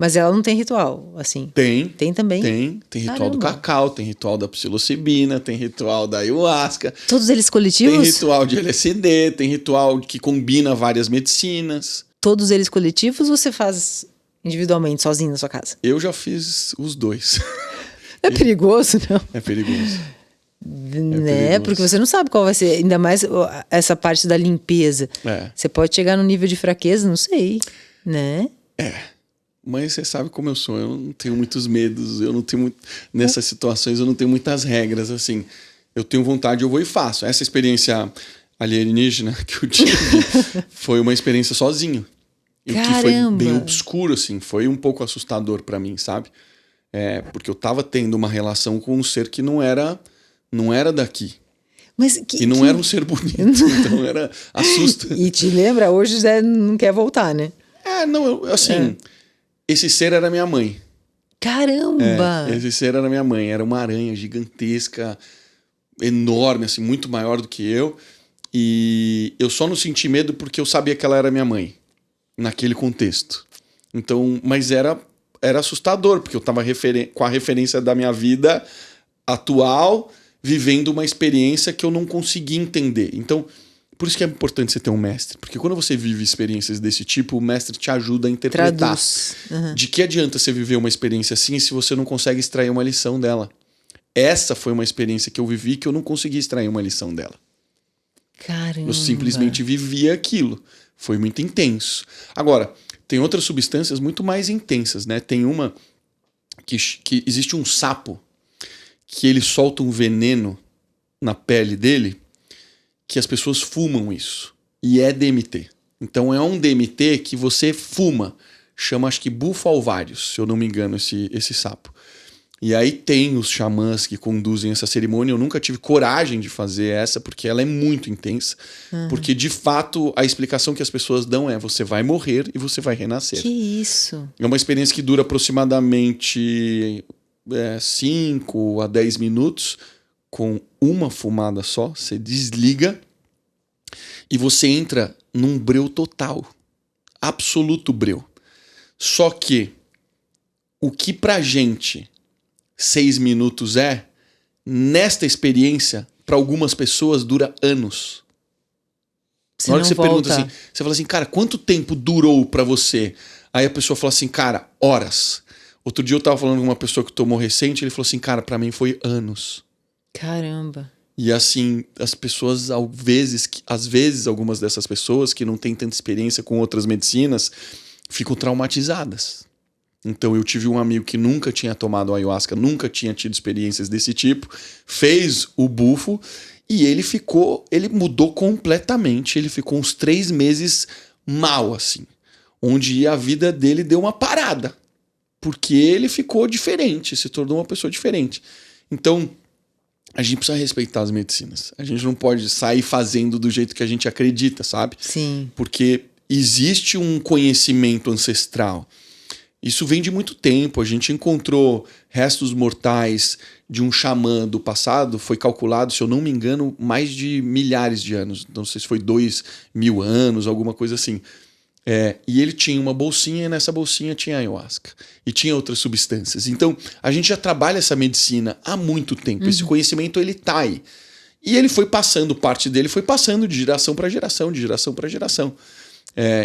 Mas ela não tem ritual, assim? Tem. Tem também? Tem ritual do cacau, tem ritual da psilocibina, tem ritual da ayahuasca. Todos eles coletivos? Tem ritual de LSD, tem ritual que combina várias medicinas. Todos eles coletivos ou você faz individualmente, sozinho na sua casa? Eu já fiz os dois. É perigoso, não? É perigoso. Né? Porque você não sabe qual vai ser, ainda mais essa parte da limpeza. Você pode chegar num nível de fraqueza, não sei, né? Mas você sabe como eu sou, eu não tenho muitos medos, eu não tenho muito... Nessas situações eu não tenho muitas regras, assim. Eu tenho vontade, eu vou e faço. Essa experiência alienígena que eu tive foi uma experiência sozinho. E que foi bem obscuro, assim, foi um pouco assustador pra mim, sabe? Porque eu tava tendo uma relação com um ser que não era daqui. E não era um ser bonito, então assusta. E te lembra, hoje já não quer voltar, né? Esse ser era minha mãe. Caramba! Esse ser era minha mãe. Era uma aranha gigantesca, enorme, assim, muito maior do que eu. E eu só não senti medo porque eu sabia que ela era minha mãe, naquele contexto. Então, mas era assustador, porque eu estava com a referência da minha vida atual, vivendo uma experiência que eu não conseguia entender. Então, por isso que é importante você ter um mestre. Porque quando você vive experiências desse tipo, o mestre te ajuda a interpretar. Traduz. Uhum. De que adianta você viver uma experiência assim se você não consegue extrair uma lição dela? Essa foi uma experiência que eu vivi que eu não consegui extrair uma lição dela. Caramba. Eu simplesmente vivia aquilo. Foi muito intenso. Agora, tem outras substâncias muito mais intensas, né? Tem uma que existe um sapo que ele solta um veneno na pele dele, que as pessoas fumam isso. E é DMT. Então é um DMT que você fuma. Chama, acho que bufalvários, se eu não me engano, esse sapo. E aí tem os xamãs que conduzem essa cerimônia. Eu nunca tive coragem de fazer essa, porque ela é muito intensa. Uhum. Porque, de fato, a explicação que as pessoas dão é: você vai morrer e você vai renascer. Que isso? É uma experiência que dura aproximadamente 5 a 10 minutos, com uma fumada só. Você desliga e você entra num breu total. Absoluto breu. Só que o que pra gente 6 minutos nesta experiência, para algumas pessoas, dura anos. Você Na hora não que você volta. pergunta assim, você fala assim, cara, quanto tempo durou pra você? Aí a pessoa fala assim, cara, horas. Outro dia eu tava falando com uma pessoa que tomou recente, ele falou assim, cara, pra mim foi anos. Caramba. E assim, as pessoas, às vezes, algumas dessas pessoas que não têm tanta experiência com outras medicinas, ficam traumatizadas. Então eu tive um amigo que nunca tinha tomado ayahuasca, nunca tinha tido experiências desse tipo, fez o bufo e ele mudou completamente, ele ficou uns 3 meses mal, assim, onde a vida dele deu uma parada, porque ele ficou diferente, se tornou uma pessoa diferente. Então, a gente precisa respeitar as medicinas. A gente não pode sair fazendo do jeito que a gente acredita, sabe? Sim. Porque existe um conhecimento ancestral. Isso vem de muito tempo. A gente encontrou restos mortais de um xamã do passado. Foi calculado, se eu não me engano, mais de milhares de anos. Não sei se foi 2.000 anos, alguma coisa assim. E ele tinha uma bolsinha e nessa bolsinha tinha ayahuasca. E tinha outras substâncias. Então, a gente já trabalha essa medicina há muito tempo. Esse conhecimento, ele tá aí. E ele foi passando, parte dele foi passando de geração para geração, de geração para geração.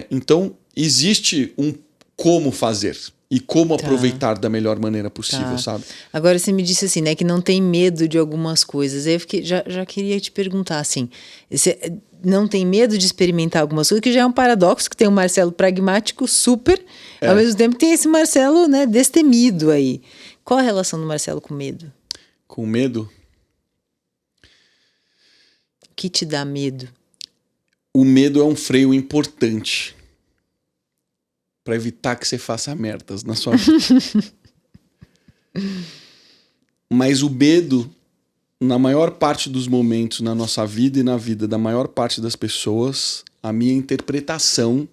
Então, existe um como fazer e como aproveitar da melhor maneira possível, sabe? Agora você me disse assim, né, que não tem medo de algumas coisas. Aí eu já queria te perguntar assim, você não tem medo de experimentar algumas coisas, que já é um paradoxo, que tem um Marcelo pragmático super, ao mesmo tempo tem esse Marcelo, né, destemido aí. Qual a relação do Marcelo com medo? Com medo? O que te dá medo? O medo é um freio importante para evitar que você faça merdas na sua vida. Mas o medo, na maior parte dos momentos na nossa vida e na vida da maior parte das pessoas, a minha interpretação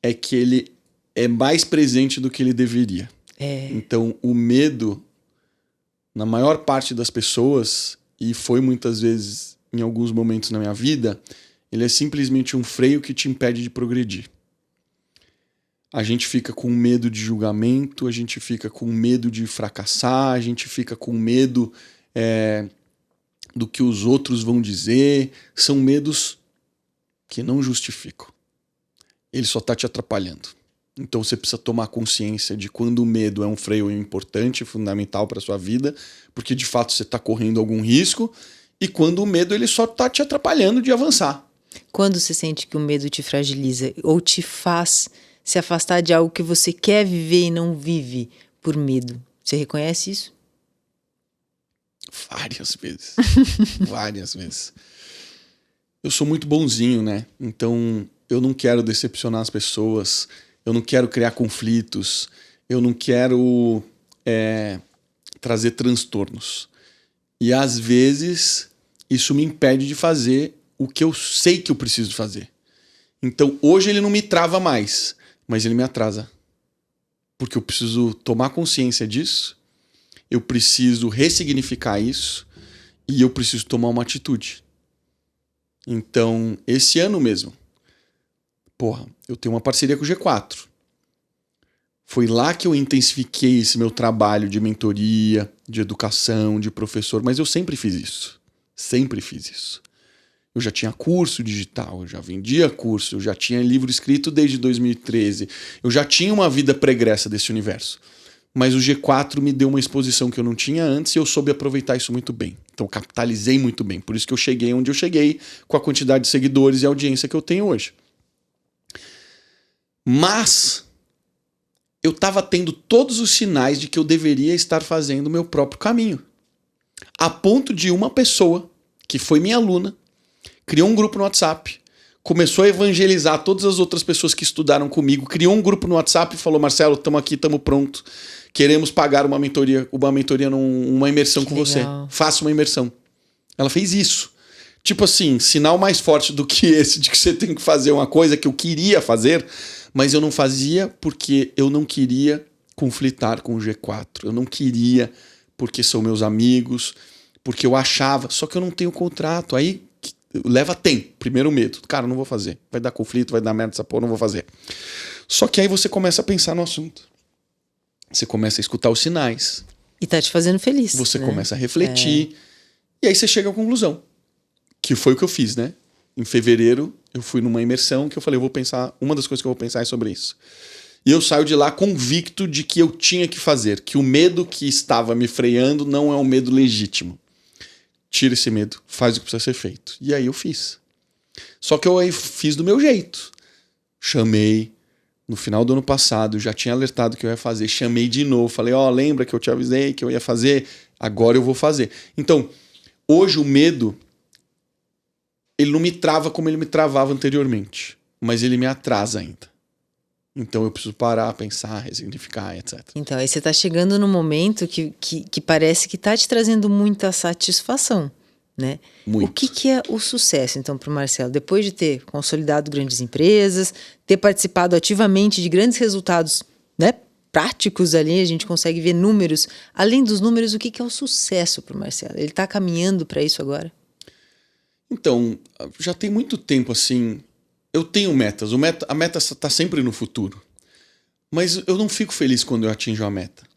é que ele é mais presente do que ele deveria. Então, o medo, na maior parte das pessoas, e foi muitas vezes em alguns momentos na minha vida, ele é simplesmente um freio que te impede de progredir. A gente fica com medo de julgamento, a gente fica com medo de fracassar, a gente fica com medo do que os outros vão dizer. São medos que não justificam. Ele só está te atrapalhando. Então você precisa tomar consciência de quando o medo é um freio importante, fundamental para a sua vida, porque de fato você está correndo algum risco, e quando o medo ele só está te atrapalhando de avançar. Quando você sente que o medo te fragiliza ou te faz se afastar de algo que você quer viver e não vive por medo, você reconhece isso? Várias vezes. Várias vezes. Eu sou muito bonzinho, né? Então eu não quero decepcionar as pessoas, eu não quero criar conflitos, eu não quero trazer transtornos. E às vezes isso me impede de fazer o que eu sei que eu preciso fazer. Então hoje ele não me trava mais, mas ele me atrasa. Porque eu preciso tomar consciência disso, eu preciso ressignificar isso e eu preciso tomar uma atitude. Então, esse ano mesmo, eu tenho uma parceria com o G4. Foi lá que eu intensifiquei esse meu trabalho de mentoria, de educação, de professor, mas eu sempre fiz isso. Sempre fiz isso. Eu já tinha curso digital, eu já vendia curso, eu já tinha livro escrito desde 2013, eu já tinha uma vida pregressa desse universo. Mas o G4 me deu uma exposição que eu não tinha antes e eu soube aproveitar isso muito bem. Então capitalizei muito bem, por isso que eu cheguei onde eu cheguei, com a quantidade de seguidores e audiência que eu tenho hoje. Mas eu estava tendo todos os sinais de que eu deveria estar fazendo o meu próprio caminho. A ponto de uma pessoa, que foi minha aluna, criou um grupo no WhatsApp, começou a evangelizar todas as outras pessoas que estudaram comigo, criou um grupo no WhatsApp e falou: Marcelo, estamos aqui, estamos prontos, queremos pagar uma mentoria uma imersão com você. Faça uma imersão. Ela fez isso. Tipo assim, sinal mais forte do que esse de que você tem que fazer uma coisa que eu queria fazer, mas eu não fazia porque eu não queria conflitar com o G4. Eu não queria porque são meus amigos, porque eu achava, só que eu não tenho contrato. Aí leva tempo. Primeiro medo. Cara, não vou fazer. Vai dar conflito, vai dar merda essa porra, não vou fazer. Só que aí você começa a pensar no assunto. Você começa a escutar os sinais. E tá te fazendo feliz. Você né? começa a refletir. E aí você chega à conclusão. Que foi o que eu fiz, né? Em fevereiro, eu fui numa imersão que eu falei, eu vou pensar... Uma das coisas que eu vou pensar é sobre isso. E eu saio de lá convicto de que eu tinha que fazer. Que o medo que estava me freando não é um medo legítimo. Tira esse medo, faz o que precisa ser feito. E aí eu fiz. Só que eu aí fiz do meu jeito. Chamei... No final do ano passado, eu já tinha alertado que eu ia fazer. Chamei de novo. Falei, lembra que eu te avisei que eu ia fazer? Agora eu vou fazer. Então, hoje o medo, ele não me trava como ele me travava anteriormente. Mas ele me atrasa ainda. Então eu preciso parar, pensar, ressignificar, etc. Então, aí você tá chegando no momento que parece que tá te trazendo muita satisfação. Né? Muito. O que é o sucesso, então, para o Marcelo? Depois de ter consolidado grandes empresas, ter participado ativamente de grandes resultados, né, práticos ali, a gente consegue ver números. Além dos números, o que é o sucesso para o Marcelo? Ele está caminhando para isso agora? Então, já tem muito tempo assim. Eu tenho metas. A meta está sempre no futuro. Mas eu não fico feliz quando eu atinjo a meta.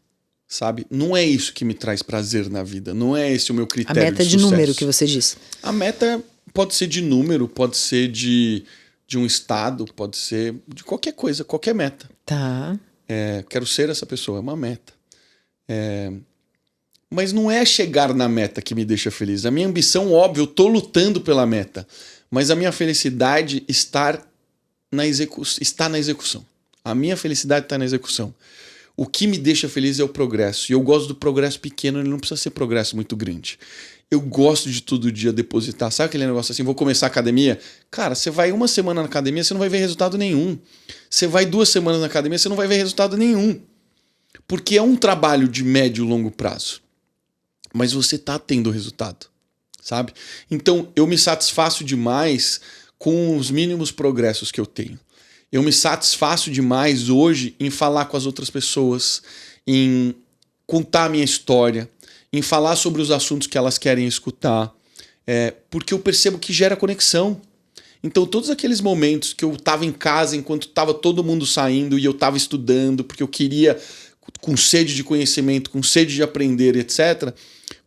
Sabe? Não é isso que me traz prazer na vida. Não é esse o meu critério de sucesso. A meta de número que você diz. A meta pode ser de número, pode ser de um estado, pode ser de qualquer coisa, qualquer meta. Tá. Quero ser essa pessoa, é uma meta. Mas não é chegar na meta que me deixa feliz. A minha ambição, óbvio, eu tô lutando pela meta. Mas a minha felicidade está na execução. A minha felicidade está na execução. O que me deixa feliz é o progresso. E eu gosto do progresso pequeno, ele não precisa ser progresso muito grande. Eu gosto de todo dia depositar. Sabe aquele negócio assim, vou começar a academia? Cara, você vai uma semana na academia, você não vai ver resultado nenhum. Você vai 2 semanas na academia, você não vai ver resultado nenhum. Porque é um trabalho de médio e longo prazo. Mas você tá tendo resultado, sabe? Então, eu me satisfaço demais com os mínimos progressos que eu tenho. Eu me satisfaço demais hoje em falar com as outras pessoas, em contar a minha história, em falar sobre os assuntos que elas querem escutar, porque eu percebo que gera conexão. Então, todos aqueles momentos que eu estava em casa enquanto estava todo mundo saindo e eu estava estudando, porque eu queria, com sede de conhecimento, com sede de aprender, etc.,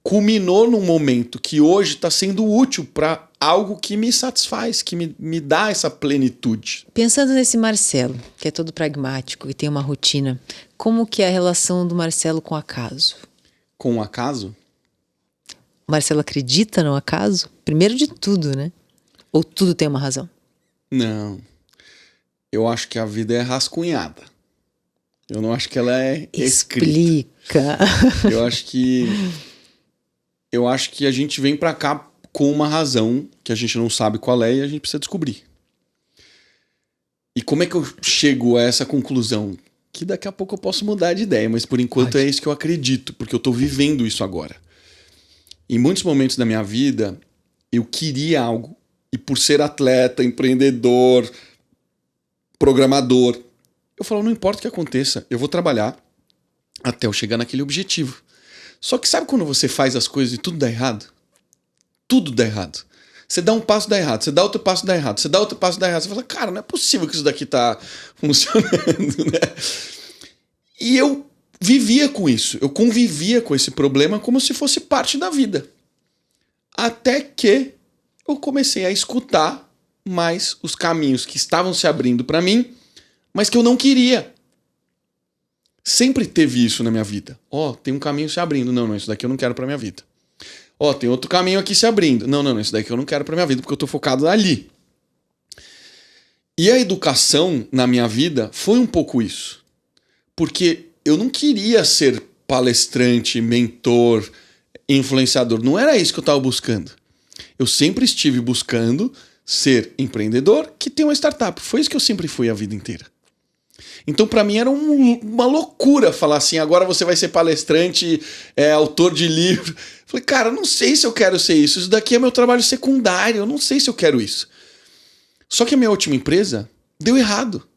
culminou num momento que hoje está sendo útil para algo que me satisfaz, que me dá essa plenitude. Pensando nesse Marcelo, que é todo pragmático e tem uma rotina, como que é a relação do Marcelo com o acaso? Com o acaso? O Marcelo acredita no acaso? Primeiro de tudo, né? Ou tudo tem uma razão? Não. Eu acho que a vida é rascunhada. Eu não acho que ela é escrita. Explica. Eu acho que a gente vem pra cá com uma razão que a gente não sabe qual é e a gente precisa descobrir. E como é que eu chego a essa conclusão? Que daqui a pouco eu posso mudar de ideia, mas por enquanto é isso que eu acredito, porque eu tô vivendo isso agora. Em muitos momentos da minha vida, eu queria algo. E por ser atleta, empreendedor, programador, eu falo, não importa o que aconteça, eu vou trabalhar até eu chegar naquele objetivo. Só que sabe quando você faz as coisas e tudo dá errado? Tudo dá errado. Você dá um passo, dá errado. Você dá outro passo, dá errado. Você dá outro passo, dá errado. Você fala, cara, não é possível que isso daqui tá funcionando, né? E eu vivia com isso. Eu convivia com esse problema como se fosse parte da vida. Até que eu comecei a escutar mais os caminhos que estavam se abrindo para mim, mas que eu não queria. Sempre teve isso na minha vida. Tem um caminho se abrindo. Não, isso daqui eu não quero pra minha vida. Tem outro caminho aqui se abrindo. Não, isso daqui eu não quero pra minha vida, porque eu tô focado ali. E a educação na minha vida foi um pouco isso. Porque eu não queria ser palestrante, mentor, influenciador. Não era isso que eu estava buscando. Eu sempre estive buscando ser empreendedor que tem uma startup. Foi isso que eu sempre fui a vida inteira. Então, para mim, era uma loucura falar assim, agora você vai ser palestrante, autor de livro. Falei, cara, eu não sei se eu quero ser isso. Isso daqui é meu trabalho secundário. Eu não sei se eu quero isso. Só que a minha última empresa deu errado.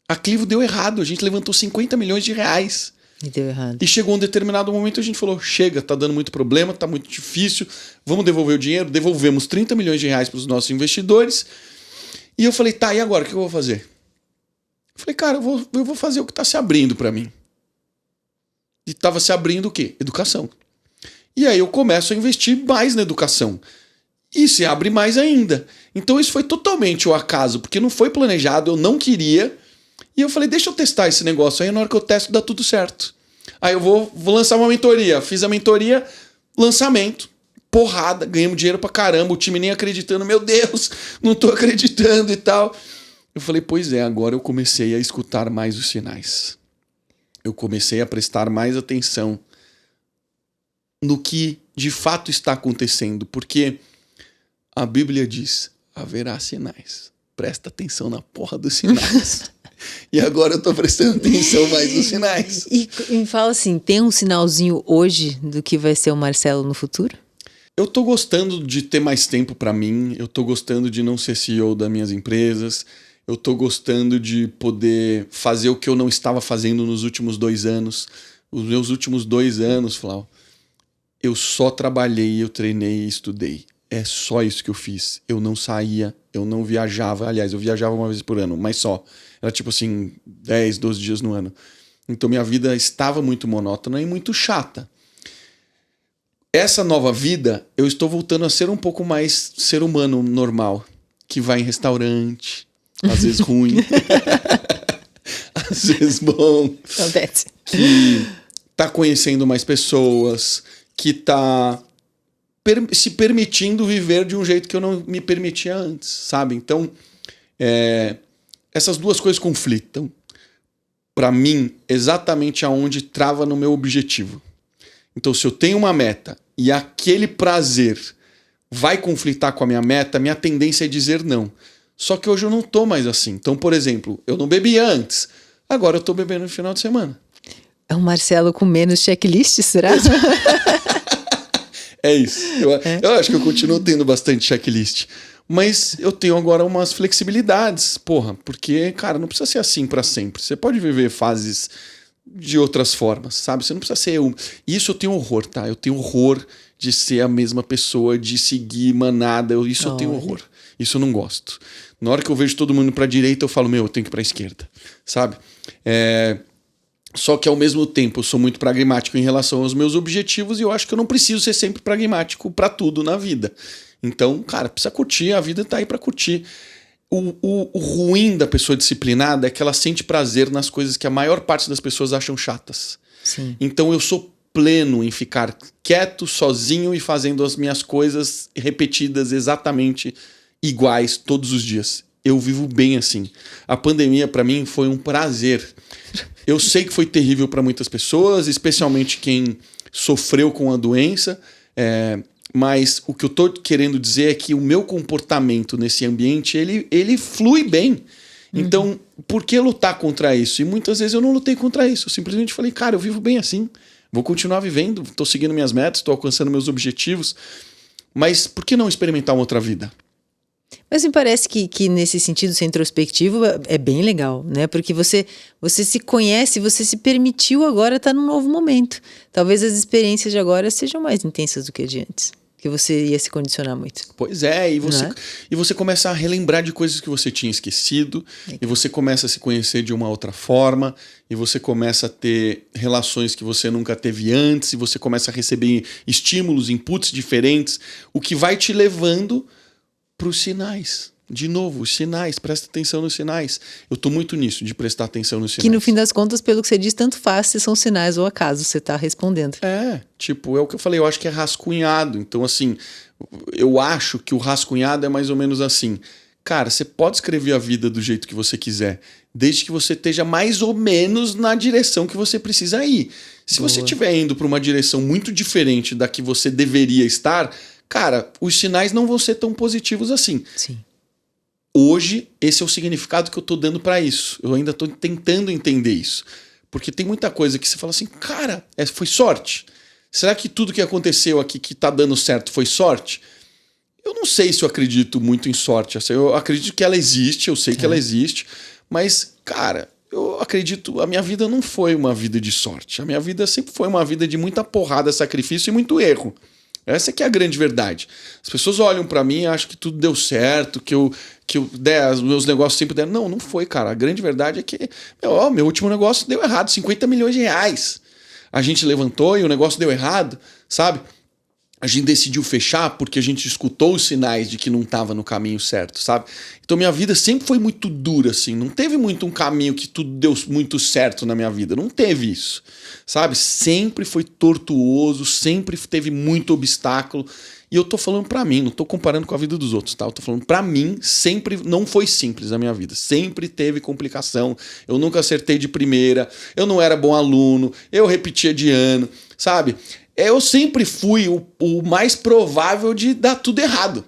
A Clivo deu errado. A gente levantou 50 milhões de reais. E deu errado. E chegou um determinado momento a gente falou, chega, tá dando muito problema, tá muito difícil, vamos devolver o dinheiro. Devolvemos 30 milhões de reais para os nossos investidores. E eu falei, tá, e agora? O que eu vou fazer? Eu falei, cara, eu vou fazer o que tá se abrindo para mim. E estava se abrindo o quê? Educação. E aí eu começo a investir mais na educação. E se abre mais ainda. Então isso foi totalmente o acaso, porque não foi planejado, eu não queria. E eu falei, deixa eu testar esse negócio. Aí na hora que eu testo, dá tudo certo. Aí eu vou lançar uma mentoria. Fiz a mentoria, lançamento, porrada, ganhamos dinheiro pra caramba, o time nem acreditando. Meu Deus, não tô acreditando e tal. Eu falei, pois é, agora eu comecei a escutar mais os sinais. Eu comecei a prestar mais atenção no que de fato está acontecendo, porque a Bíblia diz, haverá sinais. Presta atenção na porra dos sinais. E agora eu tô prestando atenção mais nos sinais. E me fala assim, tem um sinalzinho hoje do que vai ser o Marcelo no futuro? Eu tô gostando de ter mais tempo pra mim, eu tô gostando de não ser CEO das minhas empresas, eu tô gostando de poder fazer o que eu não estava fazendo nos últimos 2 anos. Os meus últimos 2 anos, Flau, eu só trabalhei, eu treinei e estudei. É só isso que eu fiz. Eu não saía, eu não viajava. Aliás, eu viajava uma vez por ano, mas só. Era tipo assim, 10, 12 dias no ano. Então minha vida estava muito monótona e muito chata. Essa nova vida, eu estou voltando a ser um pouco mais ser humano normal. Que vai em restaurante, às vezes ruim, às vezes bom. Acontece. Que tá conhecendo mais pessoas, que tá se permitindo viver de um jeito que eu não me permitia antes, sabe? Então, essas duas coisas conflitam. Para mim, exatamente aonde trava no meu objetivo. Então, se eu tenho uma meta e aquele prazer vai conflitar com a minha meta, minha tendência é dizer não. Só que hoje eu não tô mais assim. Então, por exemplo, eu não bebia antes. Agora eu tô bebendo no final de semana. É um Marcelo com menos checklist, será? É isso. Eu acho que eu continuo tendo bastante checklist. Mas eu tenho agora umas flexibilidades. Porra, porque, cara, não precisa ser assim pra sempre. Você pode viver fases de outras formas, sabe? Você não precisa ser Isso eu tenho horror, tá? Eu tenho horror de ser a mesma pessoa, de seguir manada. Isso eu tenho horror. Isso eu não gosto. Na hora que eu vejo todo mundo pra direita, eu falo, eu tenho que ir pra esquerda, sabe? Só que ao mesmo tempo eu sou muito pragmático em relação aos meus objetivos e eu acho que eu não preciso ser sempre pragmático pra tudo na vida. Então, cara, precisa curtir, a vida tá aí pra curtir. O ruim da pessoa disciplinada é que ela sente prazer nas coisas que a maior parte das pessoas acham chatas. Sim. Então eu sou pleno em ficar quieto, sozinho e fazendo as minhas coisas repetidas exatamente iguais todos os dias. Eu vivo bem assim. A pandemia para mim foi um prazer. Eu sei que foi terrível para muitas pessoas, especialmente quem sofreu com a doença, mas o que eu tô querendo dizer é que o meu comportamento nesse ambiente, ele flui bem. Então, por que lutar contra isso? E muitas vezes eu não lutei contra isso. Eu simplesmente falei, cara, eu vivo bem assim. Vou continuar vivendo, tô seguindo minhas metas, tô alcançando meus objetivos. Mas por que não experimentar uma outra vida? Mas me parece que nesse sentido, ser introspectivo é bem legal, né? Porque você se conhece, você se permitiu agora estar num novo momento. Talvez as experiências de agora sejam mais intensas do que a de antes. Que você ia se condicionar muito. Pois é, e você começa a relembrar de coisas que você tinha esquecido, e você começa a se conhecer de uma outra forma, e você começa a ter relações que você nunca teve antes, e você começa a receber estímulos, inputs diferentes, o que vai te levando para os sinais. De novo, os sinais, presta atenção nos sinais. Eu tô muito nisso, de prestar atenção nos sinais. Que no fim das contas, pelo que você diz, tanto faz se são sinais ou acaso, você tá respondendo. É o que eu falei, eu acho que é rascunhado. Então, assim, eu acho que o rascunhado é mais ou menos assim. Cara, você pode escrever a vida do jeito que você quiser, desde que você esteja mais ou menos na direção que você precisa ir. Se você estiver indo para uma direção muito diferente da que você deveria estar, cara, os sinais não vão ser tão positivos assim. Sim. Hoje, esse é o significado que eu tô dando para isso. Eu ainda tô tentando entender isso. Porque tem muita coisa que você fala assim, cara, foi sorte? Será que tudo que aconteceu aqui que tá dando certo foi sorte? Eu não sei se eu acredito muito em sorte. Eu acredito que ela existe, eu sei que ela existe. Mas, cara, eu acredito, a minha vida não foi uma vida de sorte. A minha vida sempre foi uma vida de muita porrada, sacrifício e muito erro. Essa que é a grande verdade. As pessoas olham pra mim e acham que tudo deu certo, que os meus negócios sempre deram. Não foi, cara. A grande verdade é que meu último negócio deu errado, 50 milhões de reais. a gente levantou e o negócio deu errado, sabe? A gente decidiu fechar porque a gente escutou os sinais de que não estava no caminho certo, sabe? Então minha vida sempre foi muito dura, assim. Não teve muito um caminho que tudo deu muito certo na minha vida. Não teve isso, sabe? Sempre foi tortuoso, sempre teve muito obstáculo. E eu tô falando pra mim, não tô comparando com a vida dos outros, tá? Eu tô falando pra mim, sempre não foi simples a minha vida. Sempre teve complicação. Eu nunca acertei de primeira, eu não era bom aluno, eu repetia de ano, sabe? Eu sempre fui o mais provável de dar tudo errado.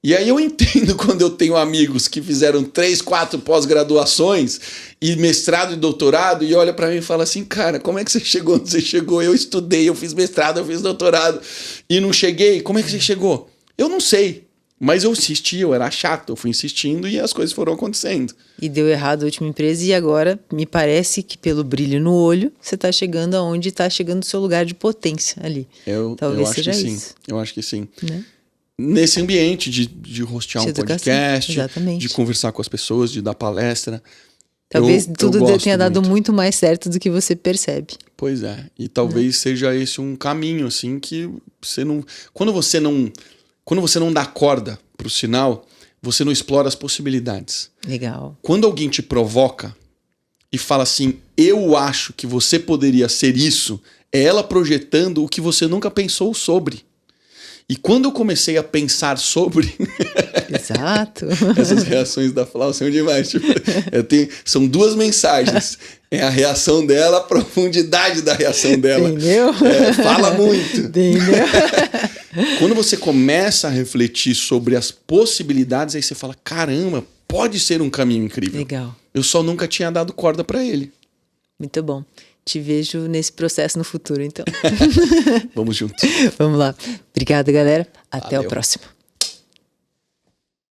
E aí eu entendo quando eu tenho amigos que fizeram 3, 4 pós-graduações e mestrado e doutorado e olha pra mim e fala assim, cara, como é que você chegou onde você chegou? Eu estudei, eu fiz mestrado, eu fiz doutorado e não cheguei. Como é que você chegou? Eu não sei. Mas eu insisti, eu era chato, eu fui insistindo e as coisas foram acontecendo. E deu errado a última empresa e agora me parece que pelo brilho no olho você está chegando aonde está chegando o seu lugar de potência ali. Talvez acho seja que isso. sim. Eu acho que sim. Né? Nesse ambiente de hostear um podcast, exatamente. de conversar com as pessoas, de dar palestra. Talvez tudo tenha dado muito. muito mais certo do que você percebe. Pois é. E talvez seja esse um caminho, assim, que você não... Quando você não dá corda pro sinal, você não explora as possibilidades. Legal. Quando alguém te provoca e fala assim, eu acho que você poderia ser isso, é ela projetando o que você nunca pensou sobre. E quando eu comecei a pensar sobre... Exato. Essas reações da Flau são demais. Tipo, são 2 mensagens. É a reação dela, a profundidade da reação dela. Entendeu? Fala muito. Entendeu? Quando você começa a refletir sobre as possibilidades, aí você fala, caramba, pode ser um caminho incrível. Legal. Eu só nunca tinha dado corda pra ele. Muito bom. Te vejo nesse processo no futuro, então. Vamos juntos. Vamos lá. Obrigada, galera. Até Valeu. o próximo.